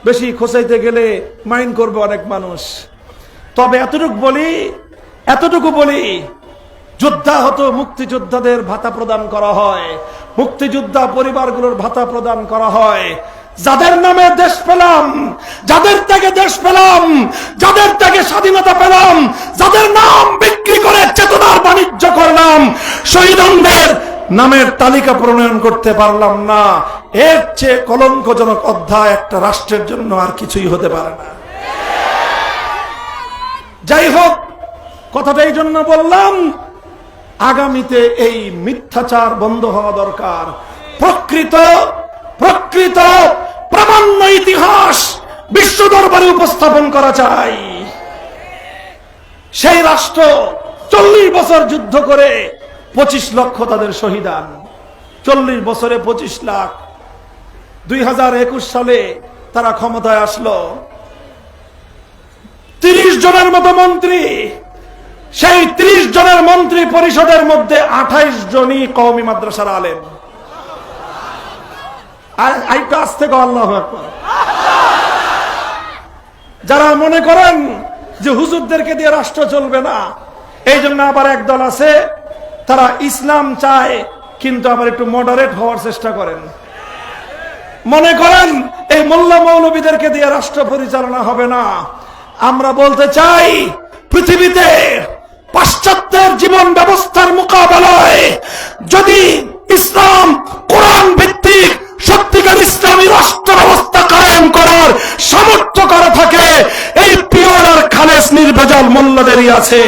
বেশি খোঁচাইতে গেলে মাইন্ড করবে অনেক মানুষ। তবে এতটুকু বলি, যোদ্ধা হতো, মুক্তিযোদ্ধাদের ভাতা প্রদান করা হয়, মুক্তিযোদ্ধা পরিবারগুলোর ভাতা প্রদান করা হয়। যাদের নামে দেশ পেলাম, যাদের থেকে দেশ পেলাম, যাদের থেকে স্বাধীনতা পেলাম, যাদের নাম বিক্রি করে চেতনার বাণিজ্য করলাম, শহীদদের নামের তালিকা প্রণয়ন করতে পারলাম না, এর চেয়ে কলঙ্কজনক অধ্যায় একটা রাষ্ট্রের জন্য আর কিছুই হতে পারে না। যাই হোক, কথাটা এই জন্য বললাম, আগামীতে এই মিথ্যাচার বন্ধ হওয়া দরকার। প্রকৃত প্রামাণ্য ইতিহাস বিশ্ব দরবারে উপস্থাপন করা চাই। সেই রাষ্ট্র 40 বছর যুদ্ধ করে 25 লক্ষ তাদের শহীদান, 40 বছরে 25 লাখ। 2021 সালে তারা ক্ষমতায় আসলো, 30 জনের মতো মন্ত্রী। সেই 30 জনের মন্ত্রী পরিষদের মধ্যে 28 জনই কওমি মাদ্রাসার আলেম। আর আইটা আসতে গো আল্লাহু আকবার। যারা মনে করেন যে হুজুরদেরকে দিয়ে রাষ্ট্র চলবে না, এই জন্য আবার একদল আছে, তারা ইসলাম চায় কিন্তু আবার একটু মডারেট হওয়ার চেষ্টা করেন। মনে করেন এই মোল্লা মৌলবীদেরকে দিয়ে রাষ্ট্র পরিচালনা হবে না। আমরা বলতে চাই, পৃথিবীতে পাশ্চাত্যের জীবন ব্যবস্থার মোকাবেলায় যদি ইসলাম কোরআন ভিত্তিক সত্যিকার ইসলামী রাষ্ট্র ব্যবস্থা কায়েম করার সামর্থ্য করা থাকে, এই পিওর আর খালেস নির্ভেজাল মোল্লাদেরই আছে।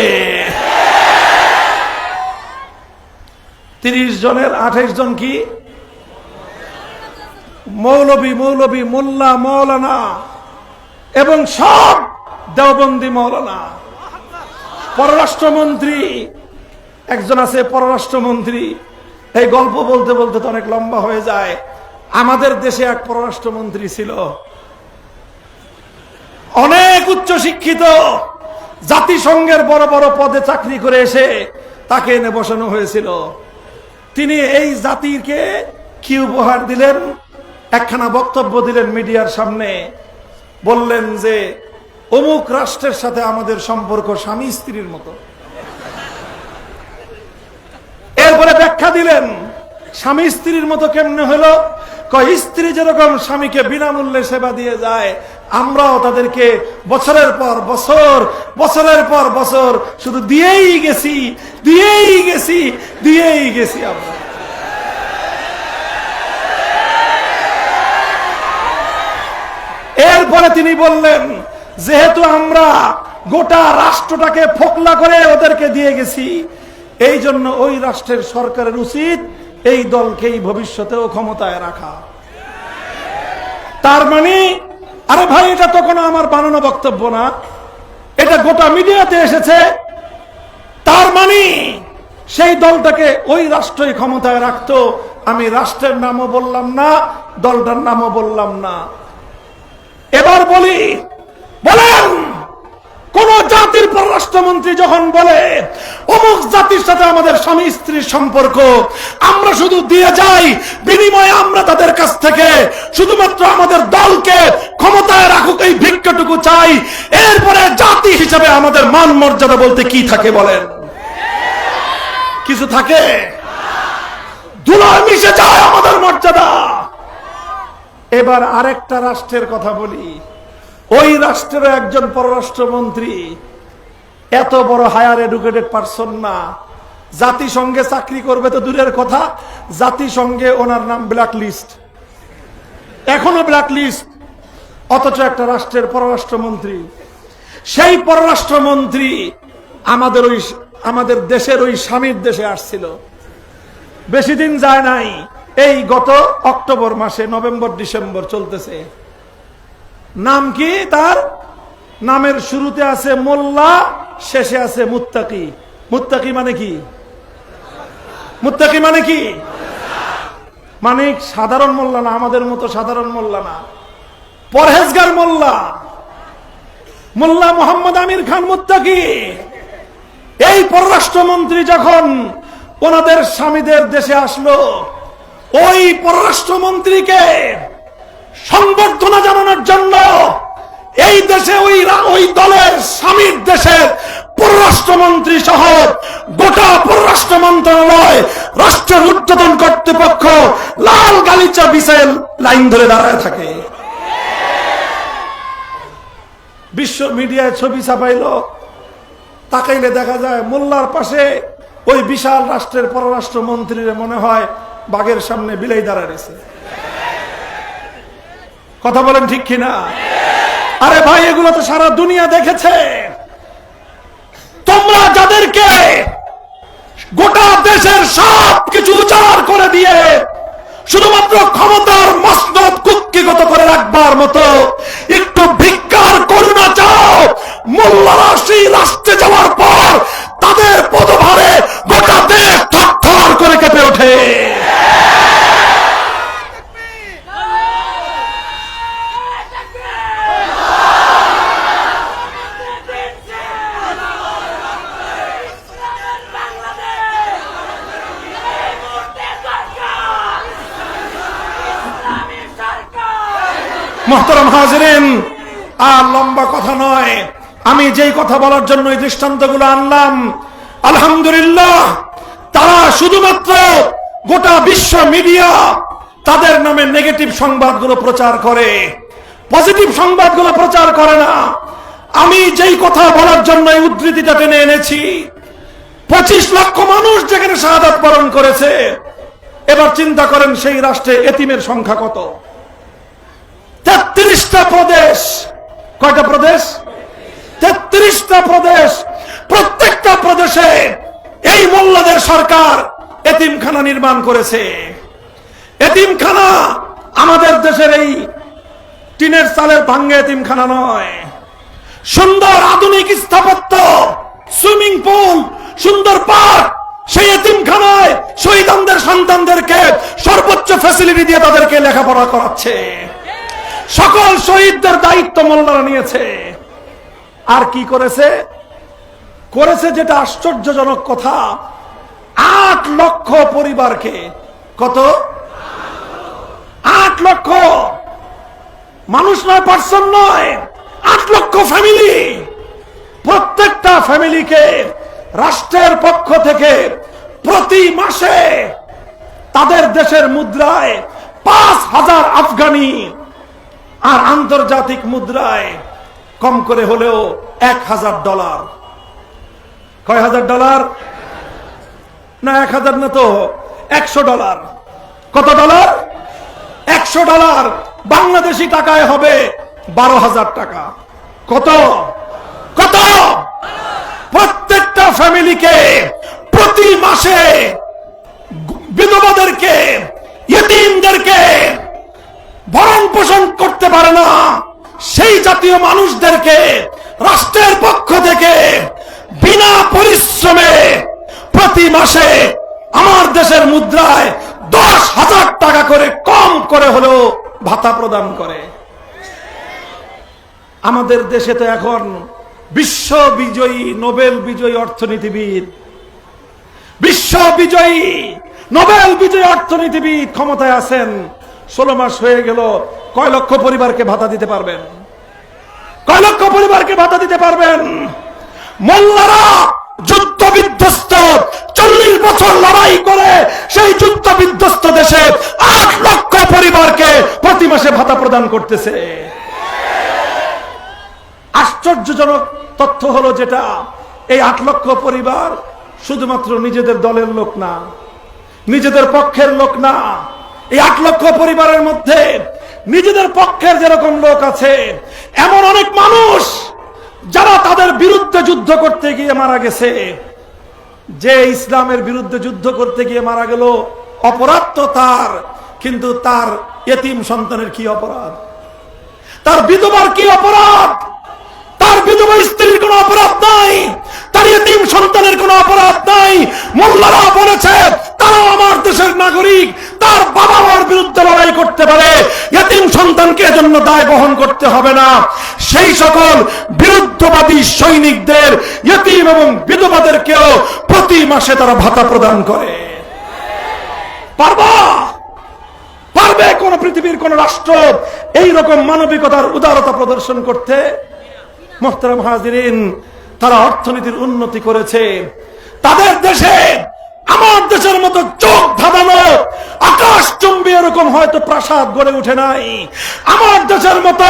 30 জনের 28 জন কি মৌলবী, মোল্লা, মৌলানা এবং সব দেওবন্দি মৌলানা। পররাষ্ট্রমন্ত্রী একজন আছে, পররাষ্ট্রমন্ত্রী। এই গল্প বলতে বলতে তো অনেক লম্বা হয়ে যায়। আমাদের দেশে এক পররাষ্ট্রমন্ত্রী ছিল, অনেক উচ্চ শিক্ষিত, জাতিসংঘের বড় বড় পদে চাকরি করে এসে তাকে এনে বসানো হয়েছিল। তিনি এই জাতিকে কি উপহার দিলেন? একখানা বক্তব্য দিলেন মিডিয়ার সামনে, বললেন যে অমুক রাষ্ট্রের সাথে আমাদের সম্পর্ক স্বামী স্ত্রীর মতো। এরপরে ব্যাখ্যা দিলেন, স্বামী স্ত্রীর মতো কেমনে হলো? কয়, স্ত্রী যেরকম স্বামীকে বিনামূল্যে সেবা দিয়ে যায়, আমরাও তাদেরকে বছরের পর বছর শুধু দিয়েই গেছি আমরা। এরপরে তিনি বললেন, যেহেতু আমরা গোটা রাষ্ট্রটাকে ফোকলা করে ওদেরকে দিয়ে গেছি, এই জন্য ওই রাষ্ট্রের সরকারের উচিত এই দলকেই ভবিষ্যতেও ক্ষমতায় রাখা। তার মানে, আরে ভাই, এটা তো কোনো আমার বানানো বক্তব্য না, এটা গোটা মিডিয়াতে এসেছে। তার মানে সেই দলটাকে ওই রাষ্ট্রই ক্ষমতায় রাখতো। আমি রাষ্ট্রের নামও বললাম না, দলটার নামও বললাম না। এবার বলেন, কোন জাতির পররাষ্ট্রমন্ত্রী যখন বলে অমুক জাতির সাথে আমাদের স্বামী স্ত্রীর সম্পর্ক, আমরা শুধু দিয়ে যাই, বিনিময়ে আমরা তাদের কাছ থেকে শুধুমাত্র আমাদের দলকে ক্ষমতায় রাখুক এই ভিক্ষাটুকু চাই, এরপরে জাতি হিসেবে আমাদের মান মর্যাদা বলতে কি থাকে বলেন? কিছু থাকে? ধুলায় মিশে যায় আমাদের মর্যাদা। এবার আরেকটা রাষ্ট্রের কথা বলি। ওই রাষ্ট্রের একজন পররাষ্ট্রমন্ত্রী এত বড় হায়ার এডুকেটেড পারসন না, জাতিসংঘে চাকরি করবে তো দূরের কথা, জাতিসংঘে ওনার নাম ব্ল্যাক লিস্ট, এখনো ব্ল্যাক লিস্ট, অথচ একটা রাষ্ট্রের পররাষ্ট্রমন্ত্রী। সেই পররাষ্ট্রমন্ত্রী আমাদের দেশের ওই স্বামীর দেশে আসছিল, বেশি দিন যায় নাই, এই গত অক্টোবর মাসে, নভেম্বর ডিসেম্বর চলতেছে। নাম কি তার? নামের শুরুতে আছে মোল্লা, শেষে আছে মুত্তাকি। মুত্তাকি মানে কি? মুত্তাকি মানে কি? মানে সাধারণ মোল্লা না, আমাদের মতো সাধারণ মোল্লা না, পরহেজগার মোল্লা, মোল্লা মোহাম্মদ আমির খান মুত্তাকি। এই পররাষ্ট্রমন্ত্রী যখন ওনাদের স্বামীদের দেশে আসলো, ওই পররাষ্ট্রমন্ত্রীকে সংবর্ধনা জানানোর জন্য এই দেশে ওই দলের স্বামীর দেশের পররাষ্ট্রমন্ত্রী সহ গোটা পররাষ্ট্র মন্ত্রণালয়, রাষ্ট্রের ঊর্ধ্বতন কর্তৃপক্ষ লাল গালিচা বিছায় লাইন ধরে দাঁড়ায় থাকে। বিশ্ব মিডিয়ায় ছবি ছাপাইলো, তাকাইলে দেখা যায় মোল্লার পাশে ওই বিশাল রাষ্ট্রের পররাষ্ট্রমন্ত্রীর মনে হয় বাঘের সামনে বিলাই দাঁড়াইছে। কথা বলেন ঠিক কিনা? আরে ভাই, এগুলো তো সারা দুনিয়া দেখেছে। তোমরা যাদেরকে গোটা দেশের সব কিছু উজাড় করে দিয়ে শুধুমাত্র ক্ষমতার মসনদ কুক্ষিগত করে রাখবার মতো একটু ভিক্ষার করুণা চাও, মোল্লারা সেই রাষ্ট্রে যাওয়ার পর তাদের পদভারে গোটা দেশ থরথর করে কেঁপে ওঠে। মোহতারাম হাজিরিন, আর লম্বা কথা নয়, আমি যেই কথা বলার জন্য এই দৃষ্টান্তগুলো আনলাম, আলহামদুলিল্লাহ তারা শুধুমাত্র গোটা বিশ্ব মিডিয়া তাদের নামে নেগেটিভ সংবাদগুলো প্রচার করে, পজিটিভ সংবাদগুলো প্রচার করে না। আমি যেই কথা বলার জন্য এই উদ্ধৃতিটা টেনে এনেছি, 25 লক্ষ মানুষ যেখানে শাহাদাত বরণ করেছে, এবার চিন্তা করেন সেই রাষ্ট্রে এতিমের সংখ্যা কত? 33টা প্রদেশ। কয়টা প্রদেশ? 33টা প্রদেশ। প্রত্যেকটা প্রদেশে এই মোল্লাদের সরকার এতিমখানা নির্মাণ করেছে। এতিমখানা আমাদের দেশের এই টিনের চালের ভাঙ্গে এতিমখানা নয়, সুন্দর আধুনিক স্থাপত্য, সুইমিং পুল, সুন্দর পার্ক, সেই এতিমখানায় শহীদদের সন্তানদেরকে সর্বোচ্চ ফ্যাসিলিটি দিয়ে তাদেরকে লেখাপড়া করাচ্ছে। সকল শহীদদের দায়িত্ব মোল্লারা নিয়েছে। আর কি করেছে? করেছে যেটা আশ্চর্যজনক কথা, 8 লক্ষ পরিবারকে, কত? 8 লক্ষ মানুষ নয়, পার্সন নয়, 8 লক্ষ ফ্যামিলি। প্রত্যেকটা ফ্যামিলিকে রাষ্ট্রের পক্ষ থেকে প্রতি মাসে তাদের দেশের মুদ্রায় 5,000 আফগানি, আর আন্তর্জাতিক মুদ্রায় কম করে হলেও $1,000। কয় হাজার ডলার? না 1,000 না তো, $100। কত ডলার? $100 বাংলাদেশি টাকায় হবে 12,000 টাকা। কত? কত? প্রত্যেকটা ফ্যামিলিকে প্রতি মাসে বিধবাদেরকে, ইতিমদেরকে ভরণ পোষণ করতে পারে না সেই জাতীয় মানুষদেরকে রাষ্ট্রের পক্ষ থেকে বিনা পরিশ্রমে প্রতি মাসে আমার দেশের মুদ্রায় 10,000 টাকা করে কম করে হলেও ভাতা প্রদান করে। আমাদের দেশে তো এখন বিশ্ব বিজয়ী নোবেল বিজয়ী অর্থনীতিবিদ, বিশ্ব বিজয়ী নোবেল বিজয়ী অর্থনীতিবিদ ক্ষমতায় আছেন, 16 মাস হয়ে গেল। কয় লক্ষ পরিবারকে ভাতা দিতে পারবেন? কয় লক্ষ পরিবারকে ভাতা দিতে পারবেন? মোল্লারা যুদ্ধ বিধ্বস্ত 40 বছর লড়াই করে সেই যুদ্ধ বিধ্বস্ত দেশে 8 লক্ষ পরিবারকে প্রতি মাসে ভাতা প্রদান করতেছে। আশ্চর্যজনক তথ্য হলো যেটা, এই 8 লক্ষ পরিবার শুধুমাত্র নিজেদের দলের লোক না, নিজেদের পক্ষের লোক না। এই 8 লক্ষ পরিবারের মধ্যে নিজেদের পক্ষের যেরকম লোক আছে, এমন অনেক মানুষ যারা তাদের বিরুদ্ধে যুদ্ধ করতে গিয়ে মারা গেছে। যে ইসলামের বিরুদ্ধে যুদ্ধ করতে গিয়ে মারা গেল, অপরাধ তো তার, কিন্তু তার এতিম সন্তানের কি অপরাধ? তার বিধবার কি অপরাধ? তার বিধবা স্ত্রীর কোনো অপরাধ নাই, তার এতিম সন্তানের কোনো অপরাধ নাই। মোল্লারা বলেছে তারাও আমার দেশের নাগরিক, তার বাবা মার বিরুদ্ধে লড়াই করতে পারে, এতিম সন্তানকে এজন্য দায় বহন করতে হবে না। সেই সকল বিরুদ্ধবাদী সৈনিকদের, এতিম এবং বিধবাদেরকেও প্রতি মাসে তারা ভাতা প্রদান করে। পারবে কোন পৃথিবীর কোন রাষ্ট্র এই রকম মানবিকতার উদারতা প্রদর্শন করতে? মুহতারাম হাজিরিন, তারা অর্থনীতির উন্নতি করেছে। তাদের দেশে আমার দেশের মতো চোখ ধাঁধানো আকাশচুম্বী এরকম হয়তো প্রাসাদ গড়ে উঠে নাই। আমার দেশের মতো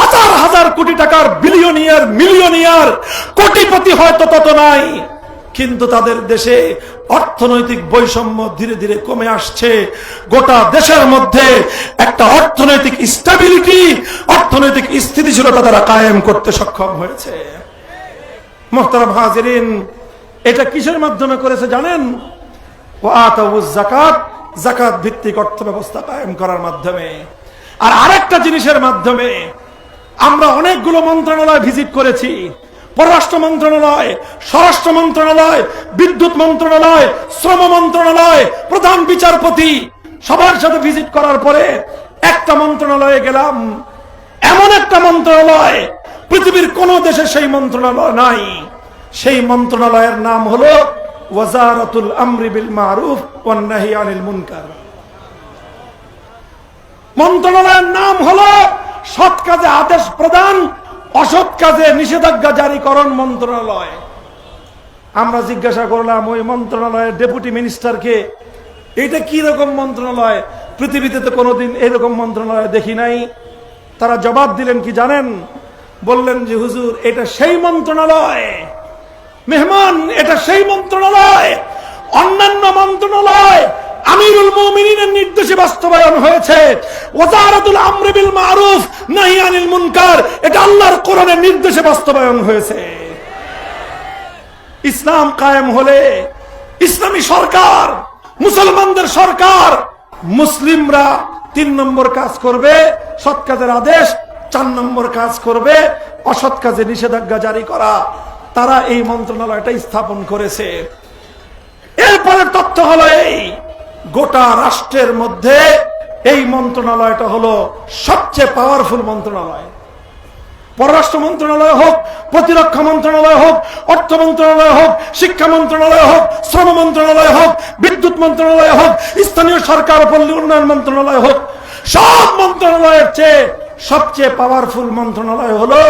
হাজার হাজার কোটি টাকার বিলিয়নিয়ার, মিলিয়নিয়ার, কোটিপতি হয়তো তত নাই, কিন্তু তাদের দেশে অর্থনৈতিক বৈষম্য ধীরে ধীরে কমে আসছে। গোটা দেশের মধ্যে একটা অর্থনৈতিক স্টেবিলিটি, অর্থনৈতিক স্থিতিশীলতা তারা কায়েম করতে সক্ষম হয়েছে। মুহতারাম হাজিরিন, এটা কিসের মাধ্যমে করেছে জানেন? ওয়াতাউজ যাকাত, যাকাত ভিত্তিক অর্থ ব্যবস্থা কায়েম করার মাধ্যমে। আর আরেকটা জিনিসের মাধ্যমে। আমরা অনেকগুলো মন্ত্রণালয় ভিজিট করেছি, পররাষ্ট্র মন্ত্রণালয়, স্বরাষ্ট্র মন্ত্রণালয়, বিদ্যুৎ মন্ত্রণালয়, শ্রম মন্ত্রণালয়, প্রধান বিচারপতি, সবার সাথে ভিজিট করার পরে একটা মন্ত্রণালয়ে গেলাম, এমন একটা মন্ত্রণালয় পৃথিবীর কোন দেশে সেই মন্ত্রণালয় নাই। সেই মন্ত্রণালয়ের নাম হলো ওয়াজারাতুল আমরি বিল মারুফ ওয়ান নাহি আনিল মুনকার। মন্ত্রণালয়ের নাম হলো সৎ কাজে আদেশ প্রদান, অসৎ কাজে নিষেধাজ্ঞা জারিকরণ মন্ত্রণালয়। আমরা জিজ্ঞাসা করলাম ওই মন্ত্রণালয়ের ডেপুটি মিনিস্টারকে, এটা কি রকম মন্ত্রণালয়? পৃথিবীতে তো কোনোদিন এরকম মন্ত্রণালয় দেখি নাই। তারা জবাব দিলেন কি জানেন? বললেন যে হুজুর, এটা সেই মন্ত্রণালয়, মেহমান, এটা সেই মন্ত্রণালয়, অন্যান্য মন্ত্রণালয় আমিরুল মুমিনিনের নির্দেশে বাস্তবায়ন হয়েছে। ওয়াজারাতুল আমরি বিল মারুফ নাহি আনিল মুনকার, এটা আল্লাহর কোরআনের নির্দেশে বাস্তবায়ন হয়েছে। ইসলাম কায়েম হলে, ইসলামী সরকার, মুসলমানদের সরকার, মুসলিমরা 3 নম্বর কাজ করবে সৎ কাজের আদেশ, 4 নম্বর কাজ করবে অসৎ কাজে নিষেধাজ্ঞা জারি করা। তারা এই মন্ত্রণালয়টা স্থাপন করেছে। এরপরে তথ্য হলো এই, গোটা রাষ্ট্রের মধ্যে এই মন্ত্রণালয়টা হলো সবচেয়ে পাওয়ারফুল মন্ত্রণালয়। পররাষ্ট্র মন্ত্রণালয় হোক, প্রতিরক্ষা মন্ত্রণালয় হোক, অর্থ মন্ত্রণালয় হোক, শিক্ষা মন্ত্রণালয় হোক, শ্রম মন্ত্রণালয় হোক, বিদ্যুৎ মন্ত্রণালয় হোক, স্থানীয় সরকার ও পল্লী উন্নয়ন মন্ত্রণালয় হোক, সব মন্ত্রণালয়ের চেয়ে সবচেয়ে পাওয়ারফুল মন্ত্রণালয় হলো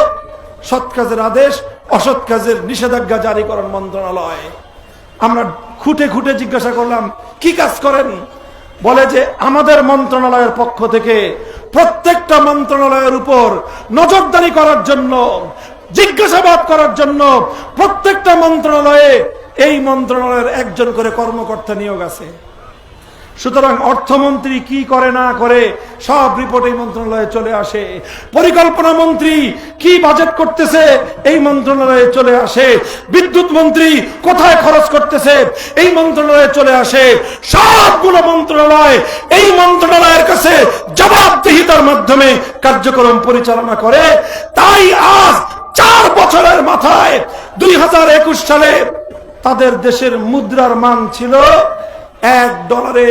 সৎ কাজের আদেশ, অসৎ কাজের নিষেধাজ্ঞা জারিকরণ মন্ত্রণালয়। আমরা খুঁটে খুঁটে জিজ্ঞাসা করলাম কি কাজ করেন? বলে যে আমাদের মন্ত্রণালয়ের পক্ষ থেকে প্রত্যেকটা মন্ত্রণালয়ের উপর নজরদারি করার জন্য, জিজ্ঞাসাবাদ করার জন্য প্রত্যেকটা মন্ত্রণালয়ে এই মন্ত্রণালয়ের একজন করে কর্মকর্তা নিয়োগ আছে। সুতরাং অর্থমন্ত্রী কি করে না করে সব রিপোর্ট এই মন্ত্রণালয়ে চলে আসে। পরিকল্পনা মন্ত্রী কি বাজেট করতেছে এই মন্ত্রণালয়ে চলে আসে। বিদ্যুৎ মন্ত্রী কোথায় খরচ করতেছে এই মন্ত্রণালয়ে চলে আসে। সবগুলো মন্ত্রণালয় এই মন্ত্রণালয়ের কাছে জবাবদিহিতার মাধ্যমে কার্যক্রম পরিচালনা করে। তাই আজ 4 বছরের মাথায় 2021 সালে তাদের দেশের মুদ্রার মান ছিল $1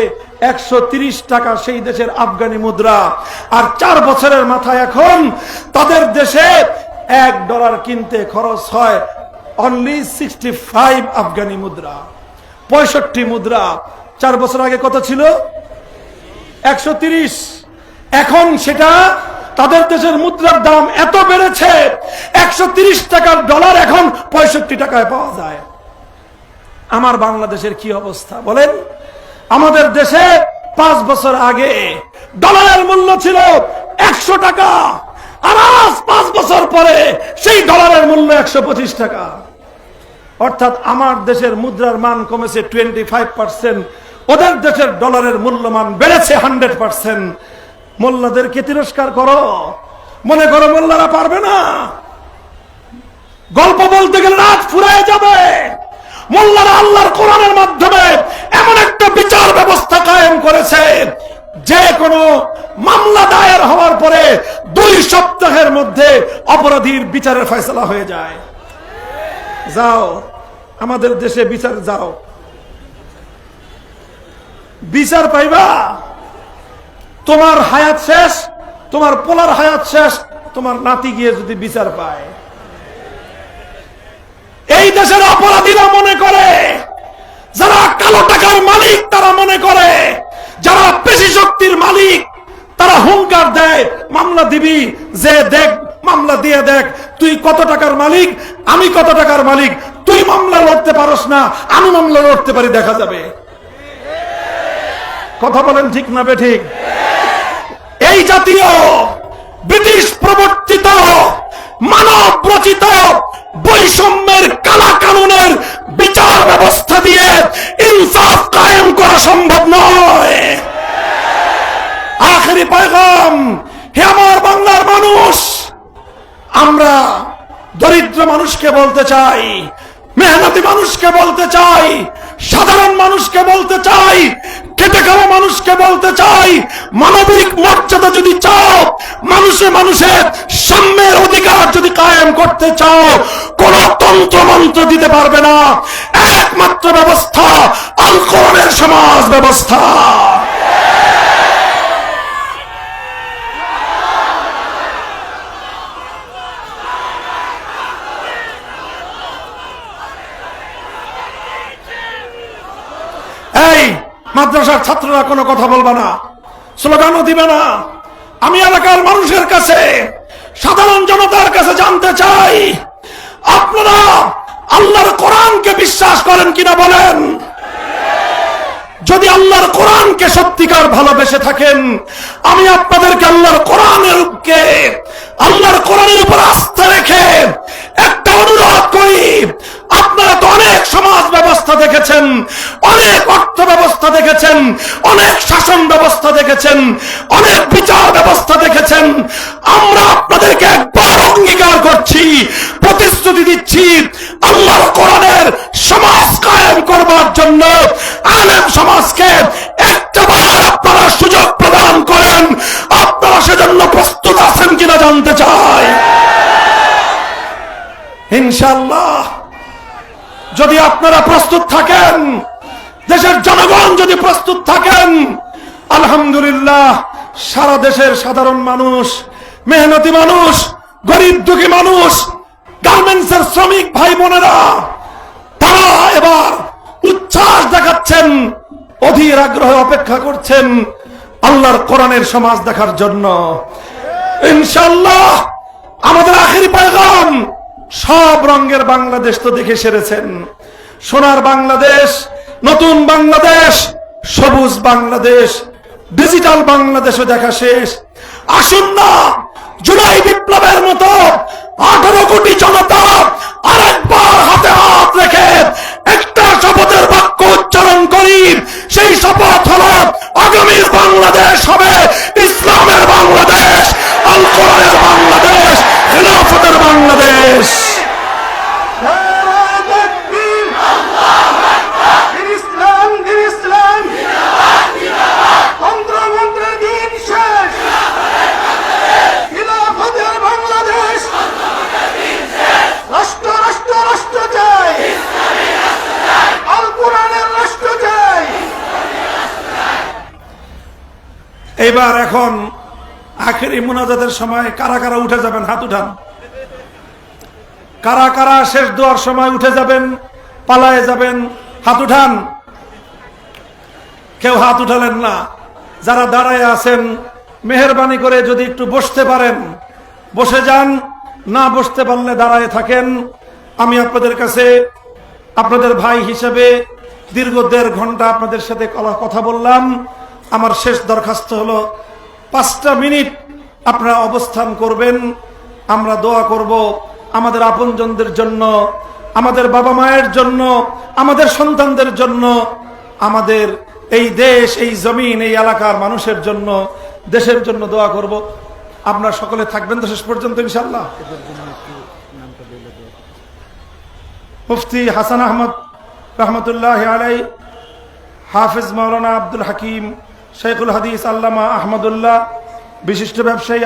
130 টাকা, সেই দেশের আফগানি মুদ্রা। আর 4 বছরের মাথায় এখন তাদের দেশে $1 কিনতে খরচ হয় অনলি 65 আফগানি মুদ্রা, 65 মুদ্রা। 4 বছর আগে কত ছিল? 130। এখন সেটা তাদের দেশের মুদ্রার দাম এত বেড়েছে, 130 টাকার ডলার এখন 65 টাকায় পাওয়া যায়। আমার বাংলাদেশের কি অবস্থা বলেন? আমাদের দেশে 5 বছর আগে ডলারের মূল্য ছিল 100 টাকা, আর আজ 5 বছর পরে সেই ডলারের মূল্য 125 টাকা। অর্থাৎ আমার দেশের মুদ্রার মান কমেছে 25%, ওদের দেশের ডলারের মূল্যমান বেড়েছে 100%। মোল্লাদেরকে তিরস্কার করো, মনে করো মোল্লারা পারবে না? গল্প বলতে গেলে রাত ফুরায় যাবে। মোল্লারা আল্লাহর কোরআনের মাধ্যমে এমন একটা বিচার ব্যবস্থা কায়েম করেছে, যে কোনো মামলা দায়ের হওয়ার পরে 2 সপ্তাহের মধ্যে অপরাধীর বিচারের ফয়সালা হয়ে যায়। যাও আমাদের দেশে বিচার, যাও বিচার পাইবা। তোমার হায়াত শেষ, তোমার পোলার হায়াত শেষ, তোমার নাতি গিয়ে যদি বিচার পায়। এই দেশের অপরাধীরা মনে করে, যারা কালো টাকার মালিক তারা মনে করে, যারা পেশি শক্তির মালিক তারা হুঙ্কার দেয়, মামলা দিবি, যে দেখ মামলা দিয়ে দেখ, তুই কত টাকার মালিক, আমি কত টাকার মালিক, তুই মামলা লড়তে পারস না, আমি মামলা লড়তে পারি, দেখা যাবে। কথা বলেন ঠিক না বেঠিক? এই জাতীয় ব্রিটিশ প্রবর্তিত মানব রচিত বৈষম্যের কালা কানুনের বিচার ব্যবস্থা দিয়ে ইনসাফ কায়েম করা সম্ভব নয়। আখেরি পয়গাম, হে আমার বাংলার মানুষ, আমরা দরিদ্র মানুষকে বলতে চাই, মেহনতি মানুষকে বলতে চাই, সাধারণ মানুষকে বলতে চাই, খেটে খাওয়া মানুষকে বলতে চাই, মানবিক মর্যাদা যদি চাও, মানুষে মানুষের সাম্যের অধিকার যদি কায়েম করতে চাও, কোন তন্ত্র মন্ত্র দিতে পারবে না। একমাত্র ব্যবস্থা আল কোরআনের সমাজ ব্যবস্থা। এই মাদ্রাসার ছাত্ররা কোনো কথা বলবে না, স্লোগানও দিবে না। আমি এলাকার মানুষের কাছে, সাধারণ জনতার কাছে জানতে চাই, আপনারা আল্লাহর কোরআনকে বিশ্বাস করেন কিনা বলেন? যদি আল্লাহর কোরআনকে সত্যিকার ভালোবেসে থাকেন, আমি আপনাদেরকে আল্লাহর কোরআনের উপর আস্থা রেখে একটা অনুরোধ করি। আপনারা তো অনেক সমাজ ব্যবস্থা দেখেছেন, অনেক অর্থ ব্যবস্থা দেখেছেন, অনেক শাসন ব্যবস্থা দেখেছেন, অনেক বিচার ব্যবস্থা দেখেছেন। আমরা আপনাদেরকে একবার অঙ্গীকার করছি, প্রতিশ্রুতি দিচ্ছি, আল্লাহর কোরআনের সমাজ কায়েম করবার জন্য আলেম সমাজকে একটাবার আপনারা সুযোগ প্রদান করেন। আপনারা সেজন্য প্রস্তুত আছেন কিনা জানতে চাই। ইনশাআল্লাহ যদি আপনারা প্রস্তুত থাকেন, দেশের জনগণ যদি প্রস্তুত থাকেন, আলহামদুলিল্লাহ সারা দেশের সাধারণ মানুষ, মেহনতি মানুষ, গরিব দুঃখী মানুষ, গার্মেন্টসের শ্রমিক ভাই বোনেরা, তারা এবার উচ্ছ্বাস দেখাচ্ছেন, অধীর আগ্রহে অপেক্ষা করছেন আল্লাহর কোরআনের সমাজ দেখার জন্য। ইনশাআল্লাহ আমাদের আখেরি পয়গাম, সব রঙের বাংলাদেশ তো দেখে সেরেছেন। সোনার বাংলাদেশ, নতুন বাংলাদেশ, সবুজ বাংলাদেশ, ডিজিটাল বাংলাদেশও দেখা শেষ। আসুন না জুলাই বিপ্লবের মতো 18 কোটি জনতা আরেকবার হাতে হাত রেখে একটা শপথের বাক্য উচ্চারণ করি। সেই শপথ হলো আগামীর বাংলাদেশ হবে ইসলামের বাংলাদেশ, আল কোরআনের বাংলাদেশ, খেলাফতের বাংলাদেশ। এবার এখন আখেরি মুনাজাতের সময় কারা কারা উঠে যাবেন? হাত উঠান। কারা কারা শেষ দোয়ার সময় উঠে যাবেন, পালায়ে যাবেন? হাত উঠান। কেউ হাত উঠালেন না। যারা দাঁড়ায় আছেন মেহেরবানি করে যদি একটু বসতে পারেন বসে যান, না বসতে পারলে দাঁড়ায় থাকেন। আমি আপনাদের কাছে আপনাদের ভাই হিসেবে দীর্ঘ 1.5 ঘন্টা আপনাদের সাথে কথা বললাম। আমার শেষ দরখাস্ত হলো 5টা মিনিট আপনারা অবস্থান করবেন। আমরা দোয়া করব আমাদের আপনজনদের জন্য, আমাদের বাবা মায়ের জন্য, আমাদের সন্তানদের জন্য, আমাদের এই দেশ, এই জমিন, এই এলাকার মানুষের জন্য, দেশের জন্য দোয়া করব। আপনারা সকলে থাকবেন তো শেষ পর্যন্ত ইনশাআল্লাহ। মুফতি হাসান আহমদ রহমতুল্লাহ আলাই, হাফিজ মাওলানা আব্দুল হাকিম, শেখুল হাদিস আল্লামা আহমদুল্লাহ, বিশিষ্ট ব্যবসায়ী